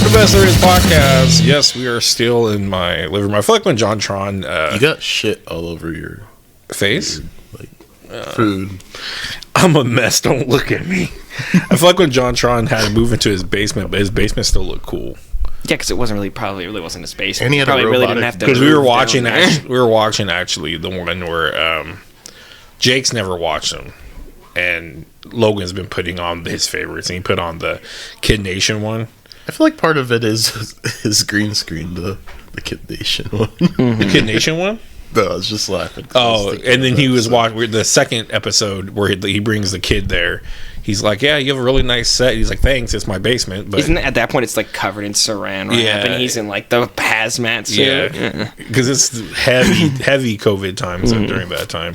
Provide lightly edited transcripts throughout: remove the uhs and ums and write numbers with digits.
to Best There Is Podcast. Yes, we are still in my living room. I feel like when JonTron... you got shit all over your face? Food. I'm a mess. Don't look at me. I feel like when JonTron had to move into his basement, but his basement still looked cool. Yeah, because it wasn't really wasn't a space. And he had probably a really didn't have to. Because we were watching actually the one where Jake's never watched them, and Logan's been putting on his favorites, and he put on the Kid Nation one. I feel like part of it is his green screen, the Kid Nation one. Mm-hmm. The Kid Nation one? No, I was just laughing. Oh, and then he was watching the second episode where he brings the kid there. He's like, "Yeah, you have a really nice set." He's like, "Thanks, it's my basement." But isn't it, at that point it's like covered in saran wrap, yeah, and he's in like the hazmat suit. Yeah, because it's heavy COVID times during that time.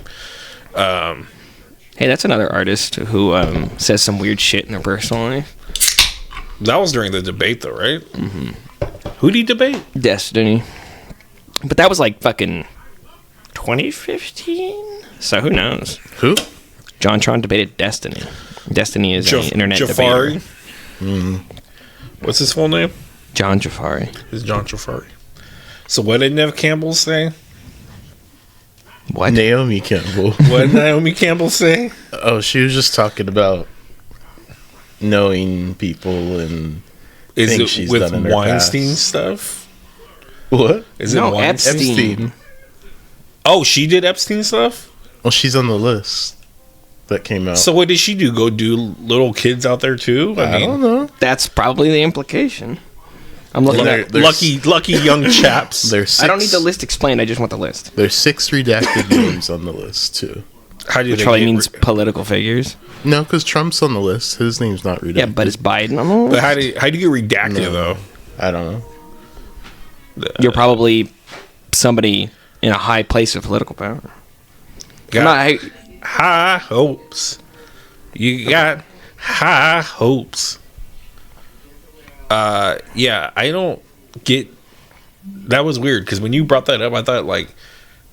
Hey, that's another artist who says some weird shit in their personal life. That was during the debate, though, right? Mm-hmm. Who'd he debate? Destiny. But that was like fucking 2015. So who knows? Who? JonTron debated Destiny. Destiny is an internet Jafari. debater. Mm. What's his full name? John Jafari. It's John Jafari. So what did Nev Campbell say? What? Naomi Campbell. What did Naomi Campbell say? Oh, she was just talking about knowing people and is things it she's with done in her Weinstein past. stuff? What? Is No, it Weinstein? Epstein. Oh, she did Epstein stuff? Well, she's on the list that came out. So what did she do? Go do little kids out there too? I don't know. That's probably the implication. I'm looking at lucky young chaps. There's I don't need the list explained. I just want the list. There's 6 redacted names on the list too. How do Which probably means political figures. No, because Trump's on the list. His name's not redacted. Yeah, but is Biden on the list? But how do you get redacted though? I don't know. You're probably somebody in a high place of political power. Got high hopes. You got high hopes. Yeah, I don't get. That was weird because when you brought that up, I thought like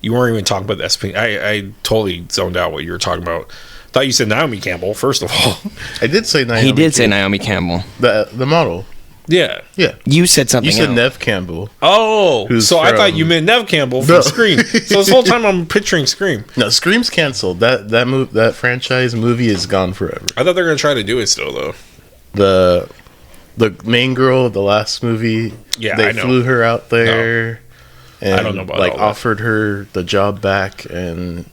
you weren't even talking about the SP. I totally zoned out what you were talking about. Thought you said Naomi Campbell first of all. I did say Naomi. He did say Naomi Campbell. The model. Yeah. You said something. You said else. Nev Campbell. Oh, so I thought you meant Nev Campbell from Scream. So this whole time I'm picturing Scream. No, Scream's canceled. That franchise movie is gone forever. I thought they were gonna try to do it still though. The main girl of the last movie, yeah, they I know. flew her out there, and I don't know about like all that. offered her the job back, and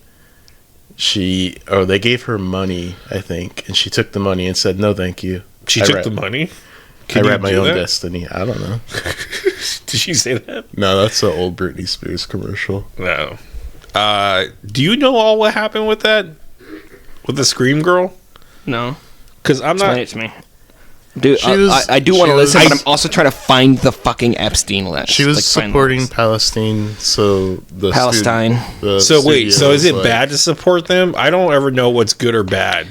they gave her money, I think, and she took the money and said no, thank you. She took the money. I read my own destiny. I don't know. Did she say that? No, that's an old Britney Spears commercial. No. Do you know all what happened with that? With the Scream girl? No. Because I'm not. Explain it to me. Dude, I do she want to was- listen, but I'm also trying to find the fucking Epstein list. She was find the supporting list. Palestine, so the Palestine. So wait, so is it like, bad to support them? I don't ever know what's good or bad.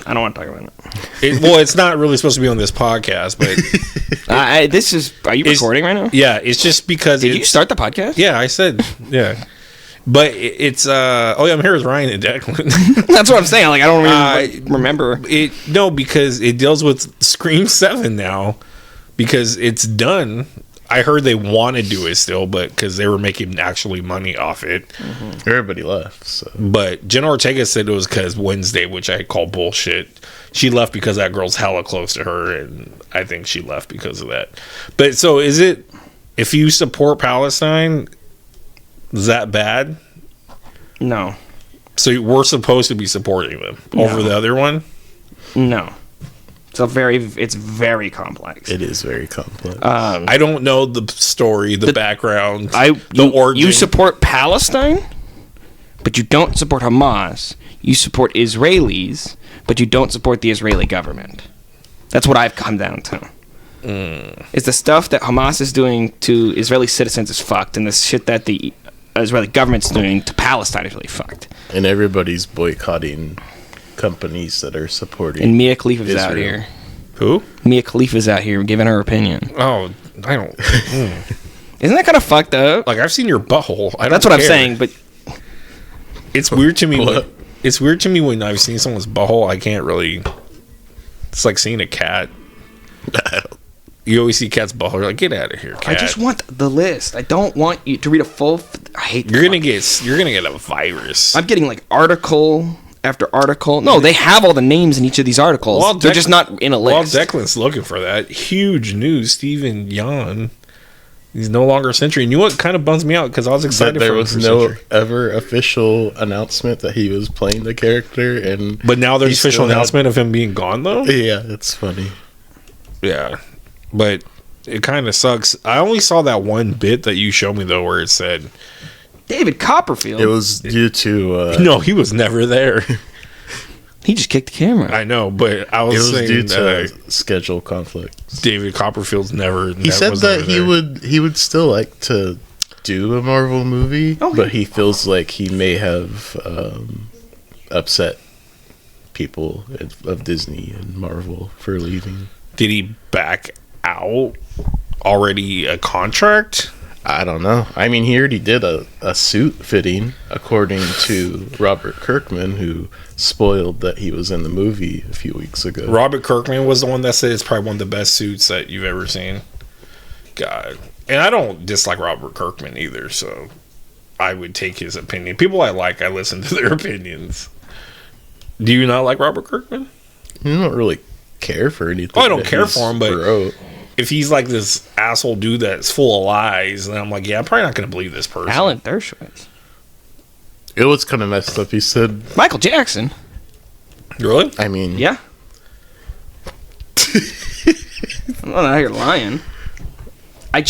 I don't want to talk about it. Well, it's not really supposed to be on this podcast, but Are you recording right now? yeah, it's just because. Did you start the podcast? Yeah, I said yeah, but it's. Oh yeah, I'm here with Ryan and Declan. That's what I'm saying. Like I don't even remember. No, because it deals with Scream 7 now, because it's done. I heard they want to do it still, but because they were making actually money off it. Mm-hmm. Everybody left. So. But Jenna Ortega said it was because Wednesday, which I call bullshit. She left because that girl's hella close to her, and I think she left because of that. But so is it, if you support Palestine, is that bad? No. So we're supposed to be supporting them over the other one? No. It's very complex. It is very complex. I don't know the story, the background, the origin. You support Palestine, but you don't support Hamas. You support Israelis, but you don't support the Israeli government. That's what I've come down to. Is the stuff that Hamas is doing to Israeli citizens is fucked, and the shit that the Israeli government's doing to Palestine is really fucked. And everybody's boycotting companies that are supporting. And Mia Khalifa's Israel. out here. Who? Mia Khalifa's out here giving her opinion. Oh, I don't. Isn't that kind of fucked up? Like, I've seen your butthole. That's what I'm saying, but it's weird to me. What? It's weird to me when I've seen someone's butthole. I can't really. It's like seeing a cat. You always see Cat's butthole. You're like, get out of here, Cat. I just want the list. I don't want you to read a full. I hate. You're gonna get a virus. I'm getting like article after article. No, they have all the names in each of these articles. Well, they're just not in a list. While Declan's looking for that, huge news. Steven Yeun, he's no longer Sentry. And you know what kind of bums me out? Because I was excited But there for was him for no Sentry. ever official announcement that he was playing the character, and But now there's he still official had- announcement of him being gone, though? Yeah, it's funny. Yeah. But it kind of sucks. I only saw that one bit that you showed me, though, where it said... David Copperfield. It was due to No, he was never there. He just kicked the camera. I know, but I it was was saying due to schedule conflicts. David Copperfield's never... He said that he would still like to do a Marvel movie, Oh, but he feels like he may have upset people of Disney and Marvel for leaving. Did he back out already a contract? I don't know. I mean, he already did a suit fitting, according to Robert Kirkman, who spoiled that he was in the movie a few weeks ago. Robert Kirkman was the one that said it's probably one of the best suits that you've ever seen. God. And I don't dislike Robert Kirkman either, so I would take his opinion. People I like, I listen to their opinions. Do you not like Robert Kirkman? I don't really care for anything. Oh, I don't that care he's for him, but wrote. if he's like this asshole dude that's full of lies, then I'm like, yeah, I'm probably not going to believe this person. Alan Dershowitz. It was kind of messed up. He said, Michael Jackson. Really? I mean, Yeah. I'm not out here lying. I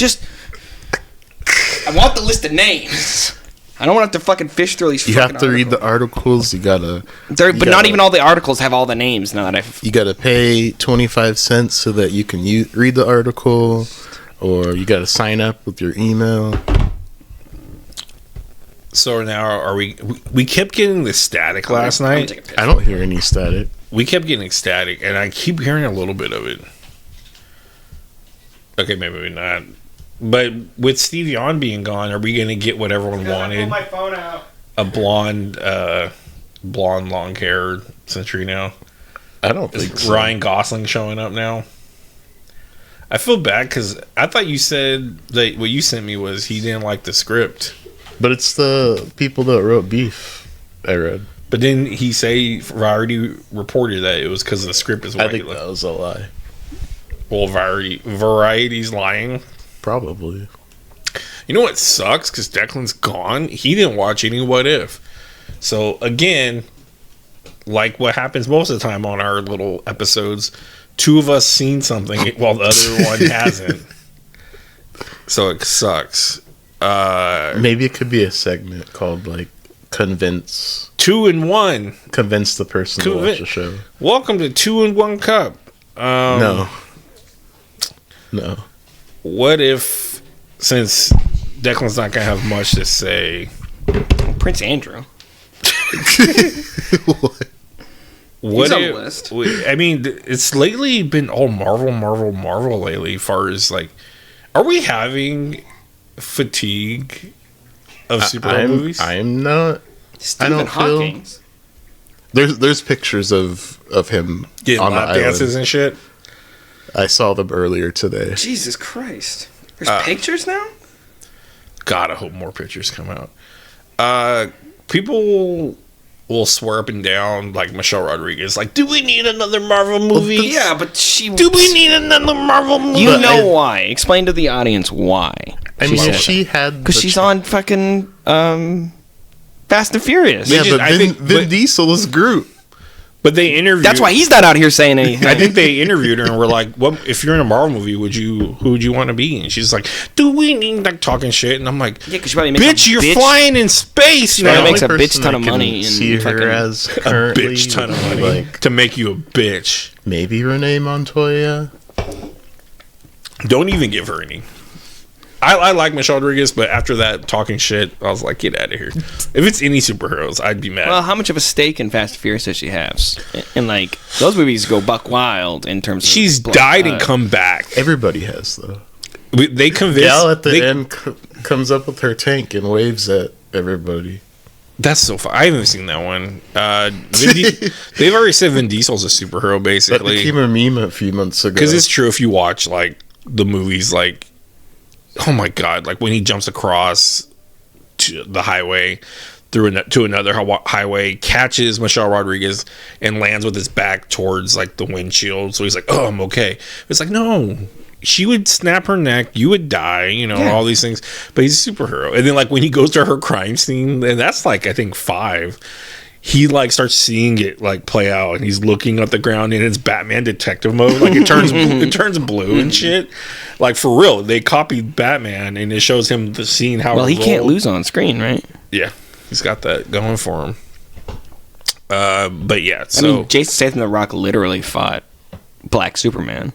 want the list of names. I don't want to have to fucking fish through these. you have to read the articles. You gotta, But not even all the articles have all the names. Now that I've. you gotta pay 25 cents so that you can read the article, or you gotta sign up with your email. So now are we kept getting the static last I'm gonna night. take a piss. I don't hear any static. We kept getting static, and I keep hearing a little bit of it. Okay, maybe not. But with Steve Yeun being gone, are we going to get what everyone wanted? my phone out. A blonde, long hair Sentry now? I don't think Is so. Ryan Gosling showing up now? I feel bad because I thought you said that what you sent me was he didn't like the script. But it's the people that wrote Beef, I read. But didn't he say Variety reported that it was because the script is I think white? that was a lie. Well, Variety's lying. Probably. You know what sucks? Because Declan's gone. He didn't watch any What If. So, again, like what happens most of the time on our little episodes, two of us seen something while the other one hasn't. So it sucks. Maybe it could be a segment called, like, Convince 2 in 1. the person to watch the show. Welcome to 2 in 1 Cup. No. What if, since Declan's not going to have much to say, Prince Andrew. what He's on if, the list. I mean, it's lately been all Marvel lately, as far as like, are we having fatigue of superhero movies? I'm not. Stephen don't feel- Hawking. There's pictures of him Getting on the lap dances island. and shit. I saw them earlier today. Jesus Christ. There's pictures now? God, I hope more pictures come out. People will swear up and down, like Michelle Rodriguez, like, do we need another Marvel movie? Yeah, but Do we need another Marvel movie? You But know why. Explain to the audience why. I mean, said if she had, Because she's on fucking Fast and Furious. Yeah, just- but I think- Vin Diesel is Groot. But they interviewed. That's why he's not out here saying anything. I think they interviewed her and were like, "What if you're in a Marvel movie? Who would you want to be?" And she's like, "Do we need like talking shit?" And I'm like, Yeah, 'cause she probably makes "Bitch, a you're bitch- flying in space probably now." makes a The only bitch person ton I of can money and See her fucking- as A currently bitch ton of would be, money like to make you a bitch. maybe Renee Montoya. Don't even give her any. I like Michelle Rodriguez, but after that talking shit, I was like, get out of here. If it's any superheroes, I'd be mad. Well, how much of a stake in Fast and Furious does she have? And like those movies go buck wild in terms of She's blood. died and come back. Everybody has though. They convinced. Gal at the end comes up with her tank and waves at everybody. That's so fun. I haven't seen that one. They've already said Vin Diesel's a superhero, That basically. became a meme a few months ago. Because it's true if you watch like the movies, like, oh my god, like when he jumps across to the highway to another highway, catches Michelle Rodriguez and lands with his back towards like the windshield. So he's like, "Oh, I'm okay." It's like, no, she would snap her neck, you would die, you know, all these things. But he's a superhero. And then like when he goes to her crime scene, and that's like I think 5. He like starts seeing it like play out, and he's looking at the ground, and it's Batman detective mode. Like it turns blue and shit. Like for real, they copied Batman, and it shows him the scene how. Well, he can't lose on screen, right? Yeah, he's got that going for him. But yeah, so I mean, Jason Statham, The Rock, literally fought Black Superman.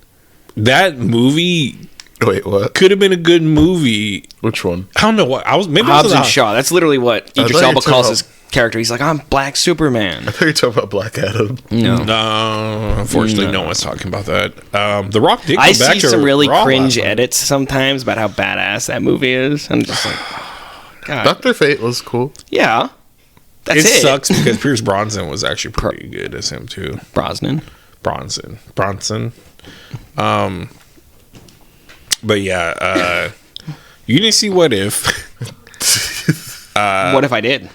that movie Wait, what? could have been a good movie. Which one? I don't know what I was. Maybe Hobbs I and was Shaw. That's literally what I Idris thought you Elba were calls talking his character. He's like, I'm Black Superman. I thought you were talking about Black Adam. No, unfortunately, no one's talking about that. The Rock did. I Come back see to some really Raw cringe last night. edits sometimes about how badass that movie is. I'm just like, God. Dr. Fate was cool. Yeah. That's It it. sucks because Pierce Bronson was actually pretty good as him too. Brosnan. Bronson. But yeah, you didn't see What If. What if I did?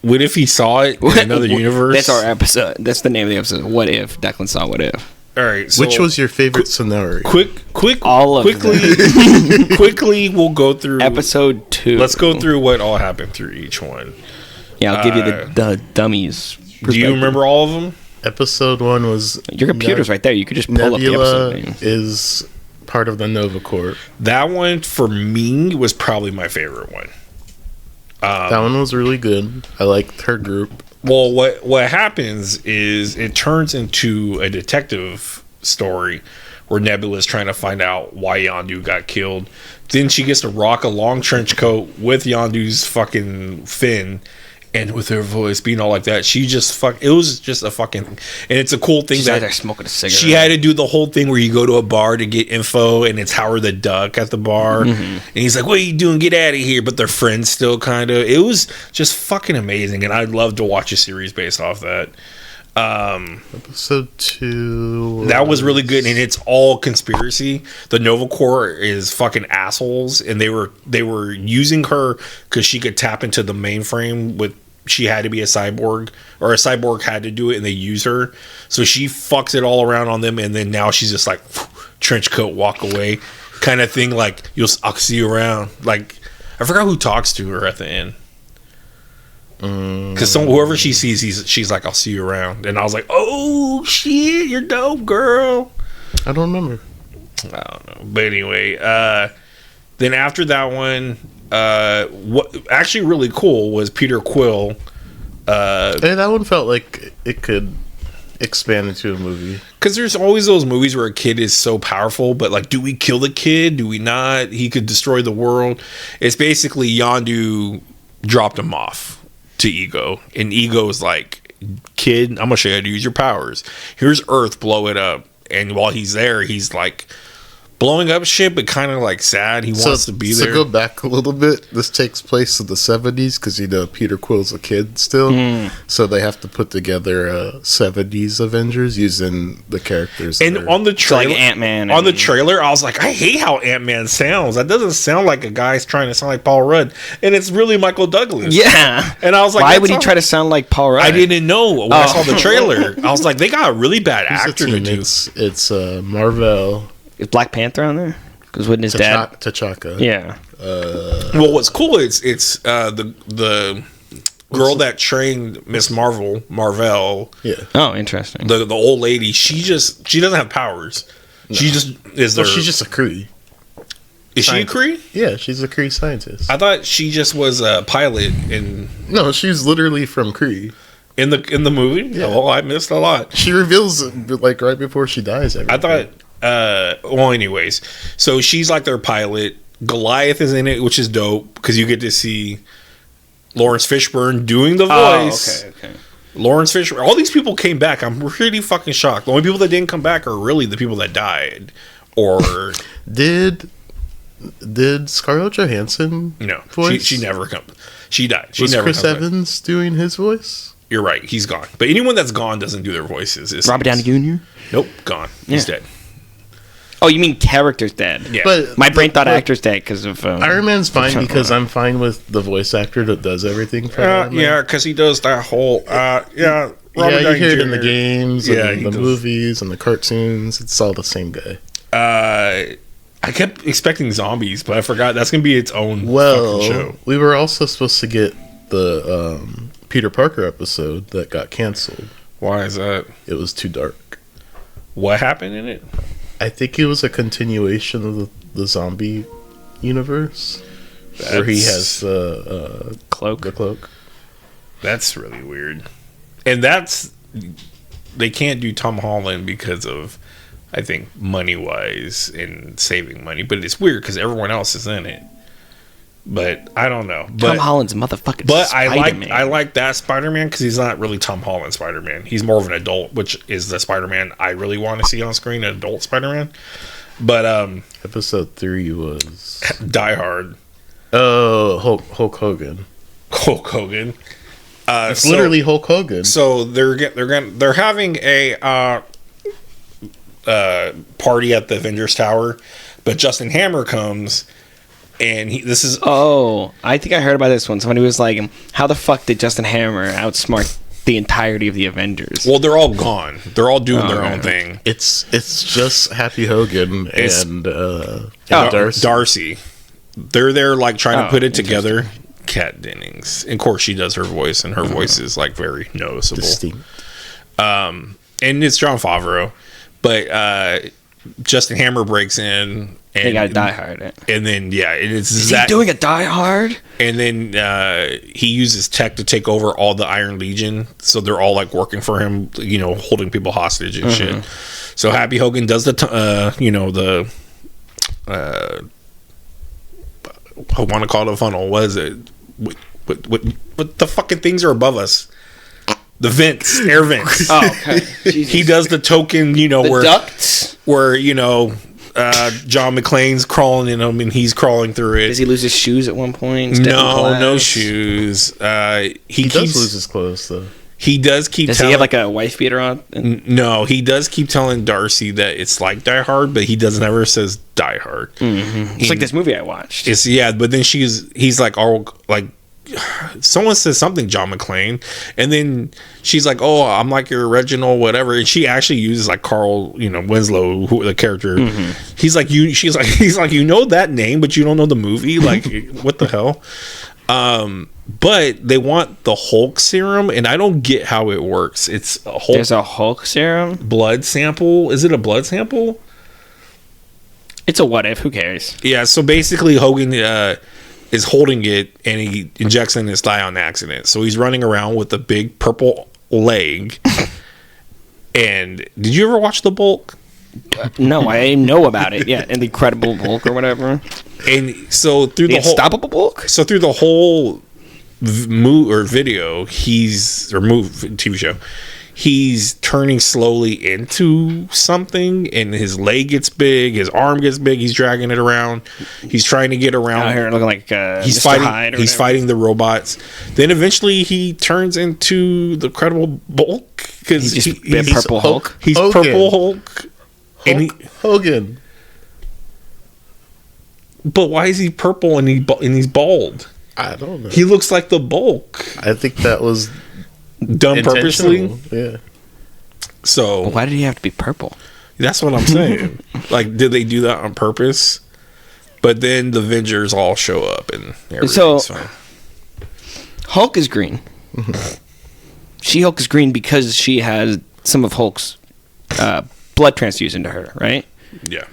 What if he saw it in another universe? That's our episode. That's the name of the episode. What if Declan saw What If? All right. So Which was your favorite scenario? All of quickly, we'll go through Episode 2. Let's go through what all happened through each one. Yeah, I'll give you the dummies. Do you remember all of them? Episode 1 was Your computer's right there. You could just pull up the Nebula episode name. is part of the Nova Corps. That one for me was probably my favorite one. That one was really good. I liked her group. Well, what happens is it turns into a detective story where Nebula's trying to find out why Yondu got killed. Then she gets to rock a long trench coat with Yondu's fucking fin, and with her voice being all like that, she just it was just a fucking, and it's a cool thing She's that out there smoking a cigarette. she had to do the whole thing where you go to a bar to get info, and it's Howard the Duck at the bar, and he's like, "What are you doing? Get out of here!" But they're friends still, kind of. It was just fucking amazing, and I'd love to watch a series based off that. Episode 2. That was really good, and it's all conspiracy. The Nova Corps is fucking assholes, and they were using her because she could tap into the mainframe with. She had to be a cyborg, or a cyborg had to do it, and they use her. So she fucks it all around on them, and then now she's just like trench coat, walk away, kind of thing. Like I'll see you around. Like I forgot who talks to her at the end. Because whoever she sees, she's like, "I'll see you around," and I was like, "Oh shit, you're dope, girl." I don't remember. I don't know, but anyway, then after that one, what actually really cool was Peter Quill. Hey, that one felt like it could expand into a movie. Because there's always those movies where a kid is so powerful, but like, do we kill the kid? Do we not? He could destroy the world. It's basically Yondu dropped him off to Ego, and Ego's like, "Kid, I'm gonna show you how to use your powers. Here's Earth, blow it up." And while he's there, he's like blowing up shit, but kind of like sad. He wants to be there. So go back a little bit. This takes place in the 70s because Peter Quill's a kid still, so they have to put together 70s Avengers using the characters. And on the trailer, like Ant-Man. On the trailer, I was like, I hate how Ant-Man sounds. That doesn't sound like a guy's trying to sound like Paul Rudd, and it's really Michael Douglas. Yeah. And I was like, why would he try to sound like Paul Rudd? I didn't know when I saw the trailer. I was like, they got a really bad actor to do. It's Marvel. Is Black Panther on there? Because wouldn't his dad? T'Chaka. Yeah. Well, what's cool is it's the girl that trained Miss Marvel. Yeah. Oh, interesting. The old lady. She doesn't have powers. No. She just is. She's just a Kree. Is she a Kree? Yeah, she's a Kree scientist. I thought she just was a pilot in. No, she's literally from Kree. In the movie. Yeah. Oh, I missed a lot. She reveals like right before she dies. I thought. Well, anyways, so she's like their pilot. Goliath is in it, which is dope because you get to see Lawrence Fishburne doing the voice. Oh, okay. Lawrence Fishburne. All these people came back. I'm really fucking shocked. The only people that didn't come back are really the people that died. Or did Scarlett Johansson? No, voice? she never come. She died. She was never Chris Evans doing his voice? You're right. He's gone. But anyone that's gone doesn't do their voices. Robert Downey Jr. Nope, gone. He's dead. Oh, you mean characters dead? Yeah. But My brain thought but actors dead because of Iron Man's fine because I'm fine with the voice actor that does everything for Iron Man. Yeah, because he does that whole. Robert Yeah, you Downey hear it in Jr. the games, Yeah, and he the does. movies, and the cartoons. It's all the same guy. I kept expecting zombies, but I forgot that's gonna be its own fucking Well, show. we were also supposed to get the Peter Parker episode that got canceled. Why is that? It was too dark. What happened in it? I think it was a continuation of the zombie universe, where he has the cloak. cloak. That's really weird. And they can't do Tom Holland because of, I think, money wise and saving money. But it's weird because everyone else is in it. But I don't know. Tom But Holland's motherfucking but Spider-Man. I like that Spider-Man because he's not really Tom Holland Spider-Man. He's more of an adult, which is the Spider-Man I really want to see on screen, an adult Spider-Man. But Episode 3 was Die Hard, Hulk Hogan. Hulk Hogan. It's literally Hulk Hogan. So they're having a party at the Avengers Tower, but Justin Hammer comes, and this is Oh, I think I heard about this one. Somebody was like, how the fuck did Justin Hammer outsmart the entirety of the Avengers? well, they're all gone. They're all doing their right. own thing. It's just Happy Hogan It's- and Darcy. Darcy. They're there like trying to Oh, put it together. Kat Dennings, and of course she does her voice, and her voice is like very noticeable. Distinct. And it's Jon Favreau, but Justin Hammer breaks in. And, They got Die Hard. and then it's Is that. he doing a Die Hard? And then he uses tech to take over all the Iron Legion, so they're all like working for him, holding people hostage and shit. So Happy Hogan does I want to call it a funnel. What is it? What the fucking things are above us? The vents, air vents. Oh, okay. He does the token, The where ducts? John McClane's crawling in them and he's crawling through it. Does he lose his shoes at one point? Step in No class? shoes. He He keeps, does lose his clothes, though. He does keep Does telling. he have like a wife beater on? No, he does keep telling Darcy that it's like Die Hard, but he does never says Die Hard. It's like this movie I watched. It's but then he's like, oh, like someone says something, John McClane, and then she's like, oh, I'm like your original whatever, and she actually uses like Carl, Winslow, the character. He's like he's like that name, but you don't know the movie. Like, what the hell? But they want the Hulk serum, and I don't get how it works. It's a Hulk There's a Hulk serum? blood sample. Is it a blood sample? It's a what if. Who cares? Yeah, so basically Hogan is holding it, and he injects it in his thigh on accident. So he's running around with a big purple leg. And did you ever watch The Bulk? No, I know about it. Yeah, and the Incredible Hulk or whatever. And so through The the whole Unstoppable Hulk? through the whole video, TV show, he's turning slowly into something, and his leg gets big, his arm gets big, he's dragging it around, he's trying to get around Out here looking like he's Mr. fighting Hyde or he's whatever. fighting the robots. Then eventually he turns into the Incredible Bulk because He's just Purple Hulk. he's Hogan. Purple Hulk. And Hulk Hogan. but why is he purple and he's bald? I don't know. He looks like the Bulk, I think that was done purposely. intentional. Yeah. So Why did he have to be purple? that's what I'm saying. Like, did they do that on purpose? But then the Avengers all show up and everything's So- fine. Hulk is green. She-Hulk is green because she has some of Hulk's blood transfused into her, right? Yeah.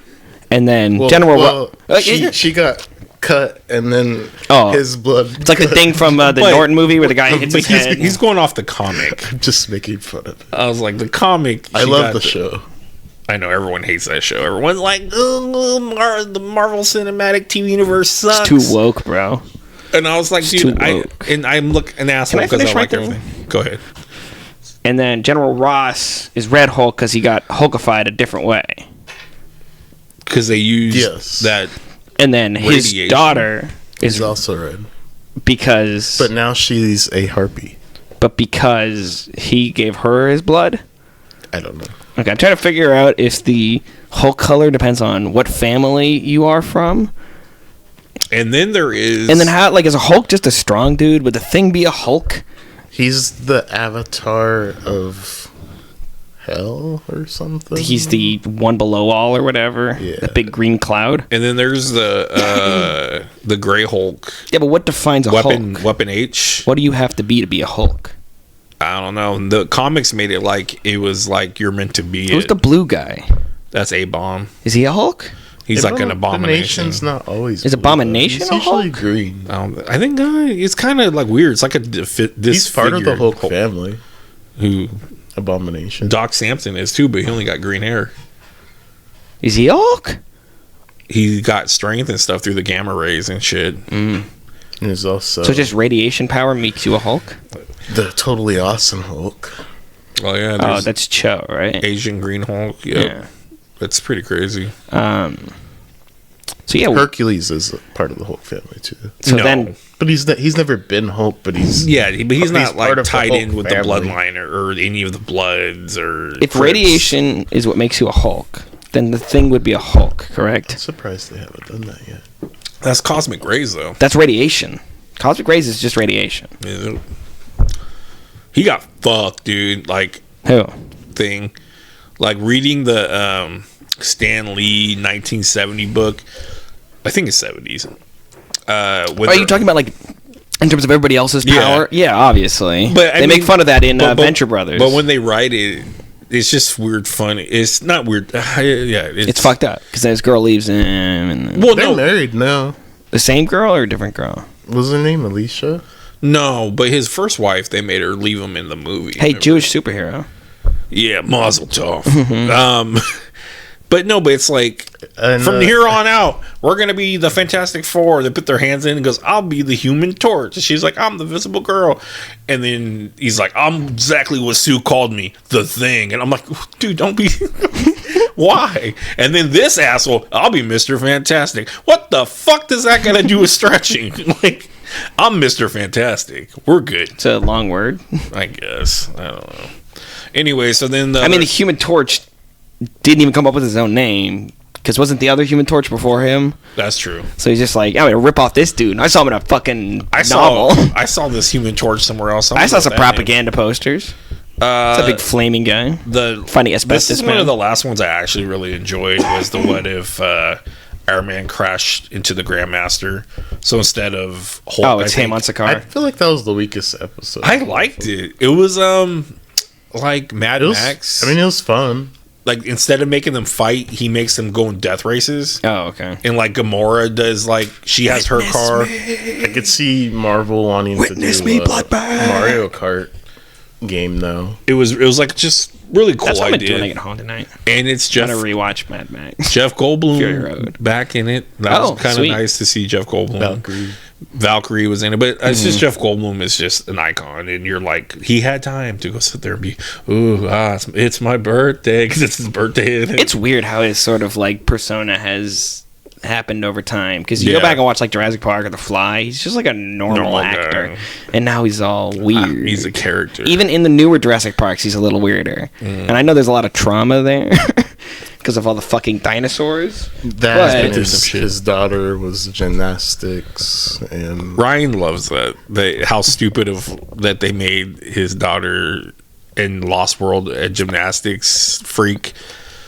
And then Well, General... she got cut, and then Oh. his blood. It's like the thing from the But- Norton movie where the guy hits But his head. he's going off the comic. I'm just making fun of it. I was like, the comic. I she love got the show. I know everyone hates that show. Everyone's like, oh, the Marvel Cinematic TV universe sucks. It's too woke, bro. And I was like, It's dude, too I'm woke. an asshole Can I because I finish my like thing? everything. Go ahead. And then General Ross is Red Hulk because he got Hulkified a different way. Because they used Yes. that. And then his Radiation. daughter He's is also red, because... but now she's a harpy. But because he gave her his blood? I don't know. Okay, I'm trying to figure out if the Hulk color depends on what family you are from. And then there is... And then how, like, is a Hulk just a strong dude? Would the Thing be a Hulk? He's the avatar of hell or something. He's the one below all or whatever. Yeah. The big green cloud. And then there's the Gray Hulk. Yeah, but what defines a Hulk? Weapon H. What do you have to be a Hulk? I don't know. The comics made it like it was like you're meant to be Who's it. the blue guy? That's A-Bomb. Is he a Hulk? He's like an abomination. Abomination's not always. Is blue, Abomination though. a He's usually Hulk? green. I think it's kind of like weird. It's like He's part of the Hulk family. Who Abomination. Doc Samson is too, but he only got green hair. Is he a Hulk? He got strength and stuff through the gamma rays and shit. And there's also So just radiation power makes you a Hulk? the totally awesome Hulk. Oh yeah, Oh, there's that's Cho, right? Asian Green Hulk. Yep. Yeah. That's pretty crazy. So yeah, Hercules is a part of the Hulk family too. so No. then But he's never been Hulk. But he's But he's not part like of the tied Hulk in with family. the bloodline or any of the Bloods or. if Crips. radiation is what makes you a Hulk, then the Thing would be a Hulk, I'm correct? surprised they haven't done that yet. That's cosmic rays though. That's radiation. Cosmic rays is just radiation. Yeah. He got fucked, dude. Like Who? thing, like reading the Stan Lee 1970 book. I think it's 70s. Are you talking about like in terms of everybody else's Yeah. power? Yeah, obviously. But, I they make mean, fun of that in but- Venture Brothers. But when they write it, it's just weird fun. It's not weird. Yeah, it's fucked up because this girl leaves him, and then Well, They're no, married now. the same girl or a different girl. What was her name? Alicia? no, but his first wife, they made her leave him in the movie. Hey, remember? Jewish superhero. Yeah, Mazel Tov. But no, but it's like And, from here on out, we're gonna be the Fantastic Four. They put their hands in and goes, "I'll be the Human Torch." And she's like, "I'm the Visible Girl," and then he's like, "I'm exactly what Sue called me, the Thing." And I'm like, "Dude, don't be." Why? And then this asshole, "I'll be Mr. Fantastic." What the fuck does that got to do with stretching? Like, I'm Mr. Fantastic. We're good, It's a long word. I guess. I don't know. Anyway, so then I mean, the Human Torch didn't even come up with his own name because wasn't the other Human Torch before him? that's true. So he's just like, I'm gonna rip off this dude. And I saw him in a fucking I novel. saw this Human Torch somewhere else. I saw some propaganda posters. It's a big flaming guy. The Finding this asbestos is one man. of the last ones I actually really enjoyed was the what if Iron Man crashed into the Grandmaster. So instead of Hulk, Oh, it's I him on think- I Sakaar. feel like that was the weakest episode. I liked it. It was like Mad It was, Max. I mean, it was fun. Like instead of making them fight, he makes them go in death races. Oh, okay. And like Gamora does, like she has her car. I could see Marvel wanting Witness to do me, a Bloodbath. Mario Kart game now. It was like just really cool That's what I'm idea. doing when I get home tonight. And it's I'm Jeff gonna rewatch Mad Max. Jeff Fury Goldblum Road. back in it. That Oh, was kind of sweet. nice to see Jeff Goldblum. Valkyrie was in it, but it's Mm-hmm. just Jeff Goldblum is just an icon, and you're like, he had time to go sit there and be, it's my birthday because it's his birthday. It's weird how his sort of like persona has happened over time because you Yeah. go back and watch like Jurassic Park or The Fly. He's just like a normal Normal actor, guy. and now he's all weird. He's a character. Even in the newer Jurassic Parks, he's a little weirder. And I know there's a lot of trauma there because of all the fucking dinosaurs. That But- his daughter was gymnastics and Ryan loves that. How stupid of that they made his daughter in Lost World a gymnastics freak.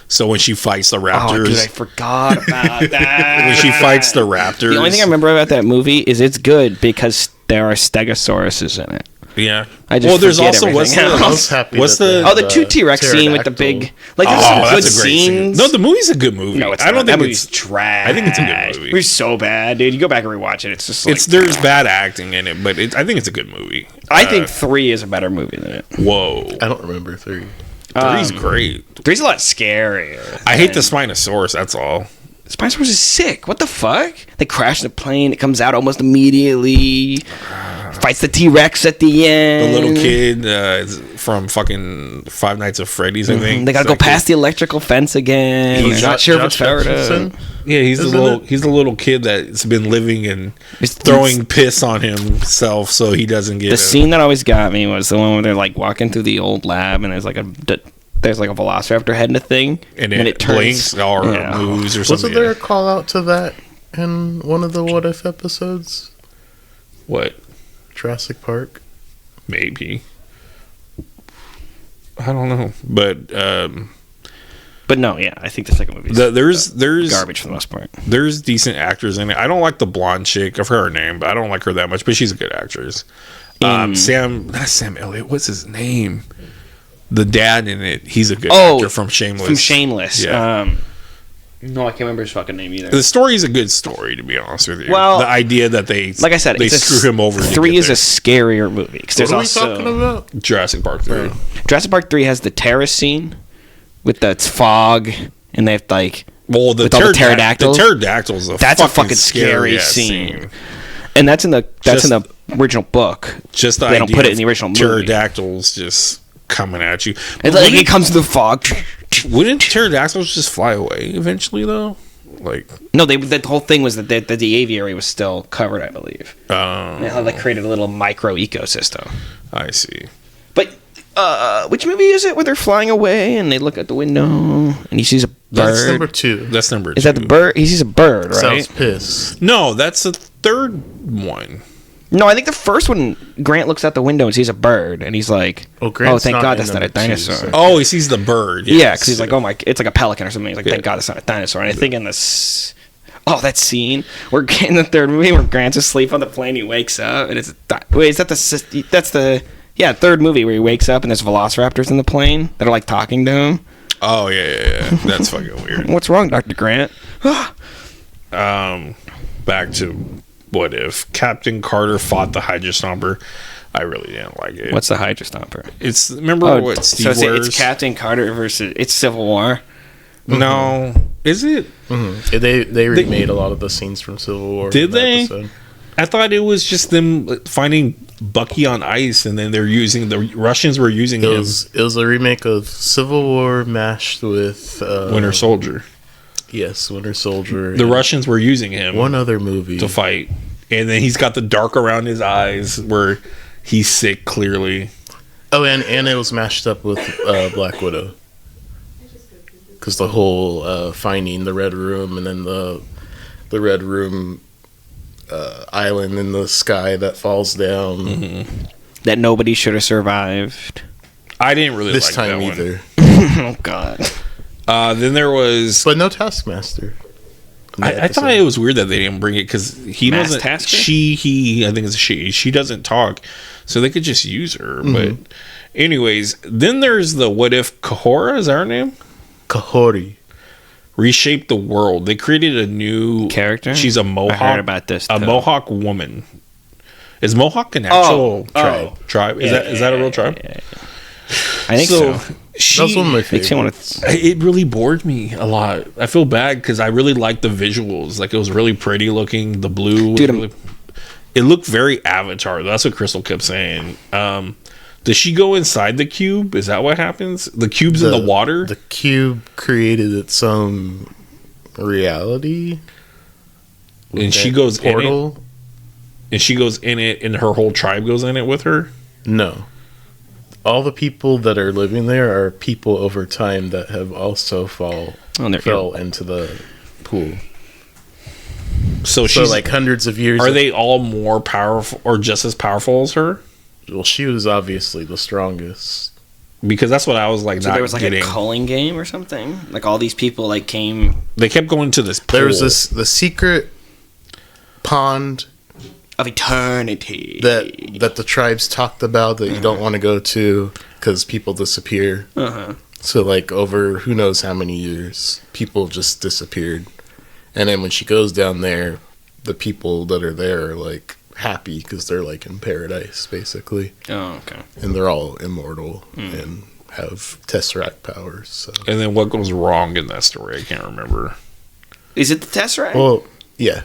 So when she fights the Oh, raptors, dude, I forgot about that. when she fights the raptors, The only thing I remember about that movie is it's good because there are stegosauruses in it. Yeah. I just well, there's forget also what's everything I the was happy. what's that the- they Oh, had the two T-Rex scene with the pterodactyl. big... Like, there's Oh, some good that's a great scene. scenes. No, the movie's a good movie. No, it's I don't not. That think movie's it's trash. I think it's a good movie. It was so bad, dude. You go back and rewatch it. It's just like... It's there's bad acting in it, but I think it's a good movie. I think 3 is a better movie than it. Whoa, I don't remember 3. 3's great. 3's a lot scarier. I hate the Spinosaurus. That's all. Spinosaurus is sick. What the fuck? They crash the plane. It comes out almost immediately. Fights the T-Rex at the The end. little kid is from fucking Five Nights at Freddy's. I think They gotta go past the electrical fence again. He's They're not sure if it's Josh fair Hutcherson? to... Yeah, he's the Isn't little it? he's the little kid that's been living and It's- throwing piss on himself so he doesn't get The scene that always got me was the one where they're like walking through the old lab and there's like a there's like a velociraptor head in a thing, and it blinks or moves or something. Wasn't there a call out to that in one of the What If episodes? What? Jurassic Park? Maybe. I don't know, but no, yeah, I think the second movie there's garbage for the most part. There's decent actors in it. I don't like the blonde chick. I've heard her name, but I don't like her that much. But she's a good actress. Not Sam Elliott. What's his name? The dad in it. He's a good actor from Shameless. From Shameless. Yeah. No, I can't remember his fucking name either. The story is a good story, to be honest with you. Well, the idea that they, like I said, they screw him over. 3 is a scarier movie. What are we talking about? Jurassic Park 3. Jurassic Park 3 has the terrace scene with the fog, and they have like the pterodactyls. The pterodactyls. That's a fucking scary scene. And that's in the original book. Just the they don't put it in the original movie. Pterodactyls just coming at you. And like it comes to the fog. Wouldn't pterodactyls just fly away eventually, though? Like no, the whole thing was that the aviary was still covered, I believe. And how they created a little micro ecosystem. I see. But which movie is it where they're flying away and they look out the window and he sees a bird? That's number 2. That's number 2. Is that the bird? He sees a bird, right? Sounds pissed. No, that's the third one. No, I think the first one, Grant looks out the window and sees a bird, and he's like, "Oh, thank God that's not a dinosaur." So. Oh, he sees the bird. Yes. Yeah, because he's like, "Oh my, it's like a pelican or something." He's like, "Thank God it's not a dinosaur." And I think in this, that scene where in the third movie where Grant's asleep on the plane, he wakes up, and it's is that that's the third movie where he wakes up and there's velociraptors in the plane that are like talking to him. Oh yeah. That's fucking weird. What's wrong, Dr. Grant? Back to What If Captain Carter fought the Hydra Stomper. I really didn't like it. What's the Hydra Stomper? It's what Steve wears? It's Captain Carter versus Civil War. Mm-hmm. No, is it? Mm-hmm. They remade a lot of the scenes from Civil War. Did they? Episode. I thought it was just them finding Bucky on ice, and then the Russians were using him. It was a remake of Civil War mashed with Winter Soldier. Yes, Winter Soldier. The Russians were using him. One other movie to fight, and then he's got the dark around his eyes where he's sick clearly. Oh, and it was mashed up with Black Widow, because the whole finding the Red Room and then the Red Room island in the sky that falls down. Mm-hmm. That nobody should have survived. I didn't really this like time that either. Oh God. Then there was, but no Taskmaster. I thought it was weird that they didn't bring it because he doesn't. Tasker? He. I think it's a she. She doesn't talk, so they could just use her. Mm-hmm. But, anyways, then there's the What If Kahora. Is that her name? Kahori. Reshape the world. They created a new character. She's a Mohawk. I heard about this. A Mohawk woman. Is Mohawk an actual tribe? Is that a real tribe? Yeah. I think so. That's one of my favorites. It really bored me a lot. I feel bad because I really liked the visuals. Like, it was really pretty looking. The blue, dude, it looked very Avatar. That's what Crystal kept saying. Does she go inside the cube? Is that what happens? The cube's in the water. The cube created its own reality, and she goes portal. In it. And she goes in it, and her whole tribe goes in it with her. No. All the people that are living there are people over time that have also fell into the pool. So she's like hundreds of years. Are they all more powerful or just as powerful as her? Well, she was obviously the strongest. Because that's what I was like. So there was like a culling game or something. Like all these people like came. They kept going to this pool. There was the secret pond of eternity that the tribes talked about that you don't want to go to because people disappear. So like over who knows how many years, people just disappeared. And then when she goes down there, the people that are there are like happy because they're like in paradise basically. Oh, okay. And they're all immortal and have Tesseract powers. So. And then what goes wrong in that story? I can't remember. Is it the Tesseract? Well, yeah.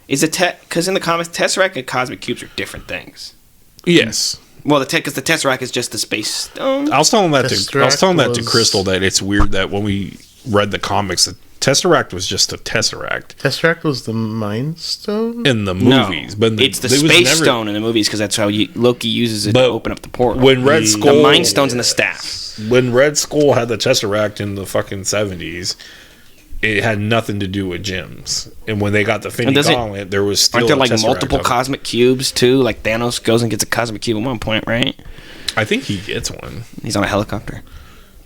Is it because in the comics, Tesseract and cosmic cubes are different things? Yes. Well, because the Tesseract is just the space stone. I was telling that to Crystal that it's weird that when we read the comics, the Tesseract was just a Tesseract Tesseract was the Mind Stone? in the movies, but it's the it was Space Stone in the movies because that's how Loki uses it But to open up the portal. when Red the Skull, Mind Stone's in the staff. when Red Skull had the Tesseract in the fucking 70s, it had nothing to do with gems. And when they got the Infinity Gauntlet, there was still aren't there like Tesseract multiple of it. cosmic cubes too? Like Thanos goes and gets a cosmic cube at one point, right? I think he gets one. He's on a helicopter.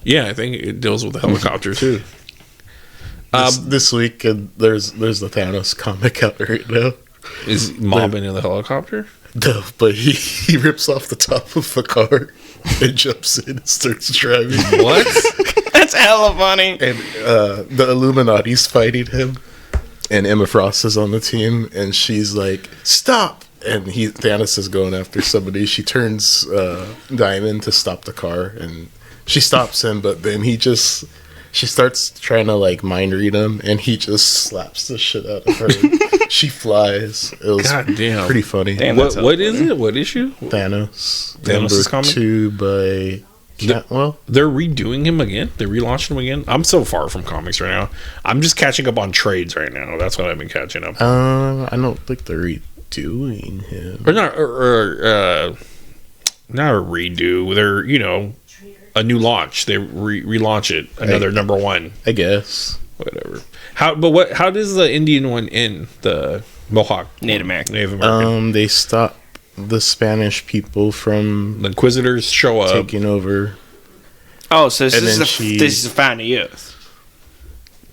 Yeah, I think it deals with the helicopter too. This week, there's the Thanos comic out right now. Is mobbing in the helicopter? No, but he rips off the top of a car and jumps in and starts driving. What? That's hella funny. And the Illuminati's fighting him, and Emma Frost is on the team, and she's like, "Stop!" And Thanos is going after somebody. She turns Diamond to stop the car, and she stops him, but then she starts trying to like mind read him, and he just slaps the shit out of her. She flies. It was pretty funny. Damn, What is it? What issue? Thanos. Thanos' comic? 2 by Cantwell. They're redoing him again? They're relaunching him again? I'm so far from comics right now. I'm just catching up on trades right now. That's what I've been catching up. I don't think they're redoing him. Or not not a redo. They're, a new launch. They relaunch it. Another number one. I guess. Whatever. How does the Indian one end? The Mohawk Native American. They stop the Spanish people from The Inquisitors show up. taking over, Oh, so this And is then this is a Fountain of Youth.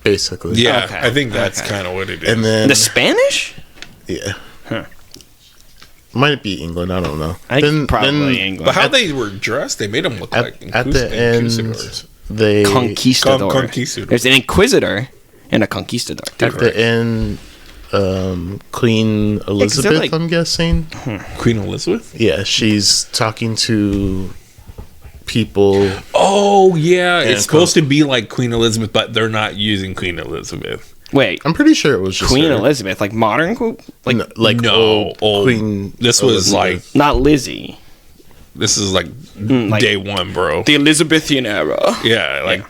basically. Yeah, Okay. I think that's Okay. kind of what it is. And then The Spanish? yeah. Huh. Might be England, I don't know. I think probably England. but how they were dressed, they made them look like at the end Inquisitors. they Conquistador. Conquistador. There's an Inquisitor and a Conquistador. at the end Queen Elizabeth, like- I'm guessing. Queen Elizabeth? Yeah, she's talking to people. Oh, yeah. And It's supposed to be like Queen Elizabeth, but they're not using Queen Elizabeth. Wait, I'm pretty sure it was just Queen her. Elizabeth, like modern, like No, old. Queen. This was Elizabeth. not Lizzie, This is like like- day one, bro. the Elizabethan era. Yeah, like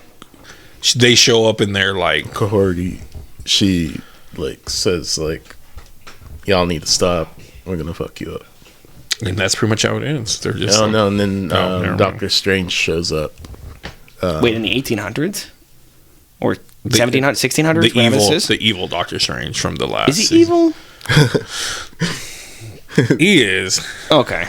they show up in there like Cohorty. She like says like, y'all need to stop. We're gonna fuck you up. and that's pretty much how it ends. They're just Oh like, no! And then Oh, never Doctor Strange shows up. Wait, in the 1800s or 1700s, 1600s? the evil Doctor Strange from the last Is he season. evil? He is. Okay.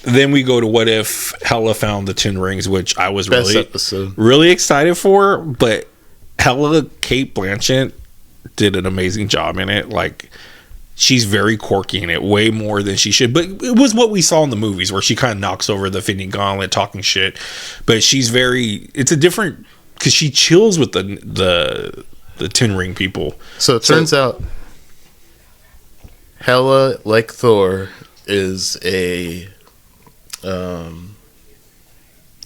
Then we go to What If Hela found the 10 rings, which I was Best episode. really excited for, but Hela Kate Blanchett did an amazing job in it. Like, she's very quirky in it, way more than she should. But it was what we saw in the movies, where she kind of knocks over the Infinity Gauntlet, talking shit. But she's it's a different, because she chills with the 10 ring people. So it turns out Hela, like Thor, is a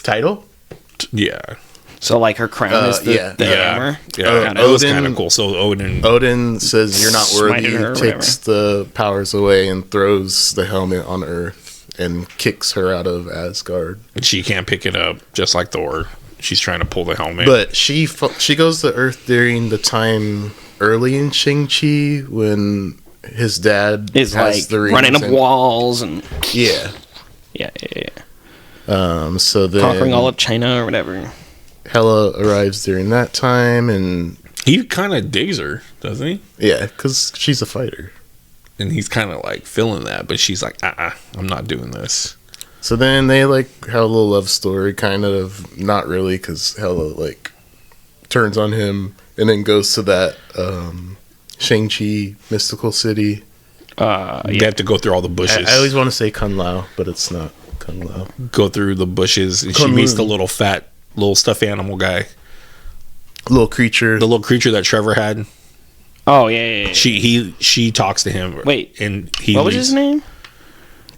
title. Yeah. So, like, her crown is the yeah. hammer? Yeah, it was kind of cool. So Odin says you're not worthy, Smited her or takes the powers away and throws the helmet on Earth and kicks her out of Asgard. she can't pick it up, just like Thor. She's trying to pull the helmet. But she goes to Earth during the time early in Shang-Chi when his dad Is has like the rings running up and- walls and Yeah. yeah. So then Conquering all of China or whatever. Hela arrives during that time, and he kind of digs her, doesn't he? yeah, because she's a fighter. And he's kind of like feeling that, but she's like, I'm not doing this. So then they like have a little love story, kind of, not really, because Hela like turns on him and then goes to that Shang-Chi mystical city. They have to go through all the bushes. I always want to say Kung Lao, but it's not Kung Lao. Go through the bushes, and she Kung meets Lao. the little fat, little stuffed animal guy, Little creature. the little creature that Trevor had. Oh, yeah. She talks to him. Wait, and he what was leaves. his name?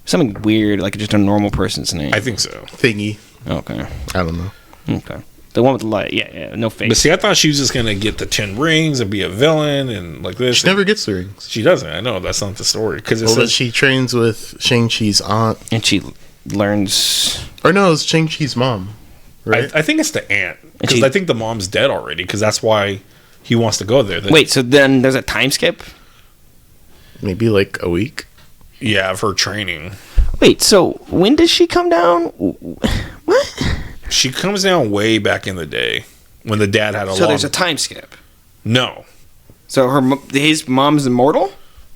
Something weird, like just a normal person's name. I think so. Thingy. Okay. I don't know. Okay. The one with the light. Yeah. No face. But see, I thought she was just gonna get the 10 rings and be a villain and like this. She never gets the rings. She doesn't. I know that's not the story because it Well, then says she trains with Shang-Chi's aunt. And she learns. Or no, it's Shang-Chi's mom. Right? I think it's the aunt. Because I think the mom's dead already. Because that's why he wants to go there. Wait, so then there's a time skip? Maybe like a week. Yeah, of her training. Wait, so when does she come down? What? She comes down way back in the day when the dad had a So there's a time skip. No. So his mom's immortal?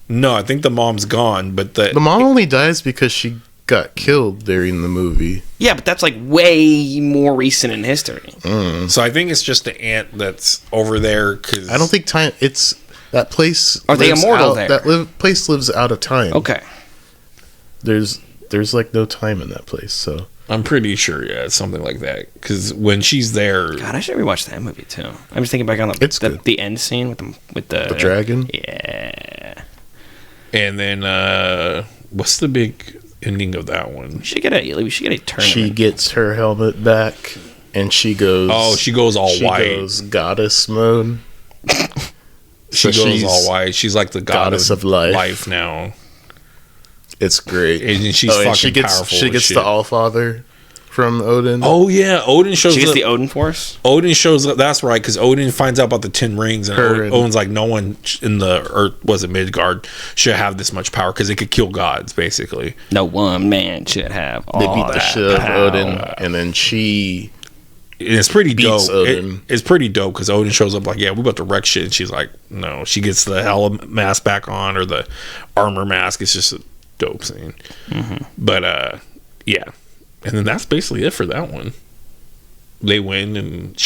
No, I think the mom's gone, but The mom only dies because she got killed during the movie. Yeah, but that's like way more recent in history. So I think it's just the aunt that's over there. Cause I don't think time. It's that place. Are they immortal there? That place lives out of time. Okay. There's like no time in that place. So I'm pretty sure, yeah, it's something like that. Because when she's there, God, I should rewatch that movie too. I'm just thinking back on It's good. the end scene with the dragon. Yeah. and then what's the big ending of that one? We should get a tournament. She gets her helmet back, and she goes. Oh, she goes all she white. goes goddess mode. She So goes she's all white. She's like the goddess of life. now. It's great. And she's fucking she gets, powerful. She as gets shit. the Allfather from Odin. Oh yeah, Odin shows She gets up. the Odin Force. Odin shows up. That's right, because Odin finds out about the 10 rings, and Her and- Odin's like, no one in the Earth, was it Midgard, should have this much power because it could kill gods, basically. No one man should have all They beat the that shit out of power. Odin, and then she. And it's pretty Beats dope. Odin. It's pretty dope because Odin shows up like, yeah, we about to wreck shit, and she's like, no. She gets the Hela mask back on, or the armor mask. It's just a dope scene. But yeah, and then that's basically it for that one. They win, and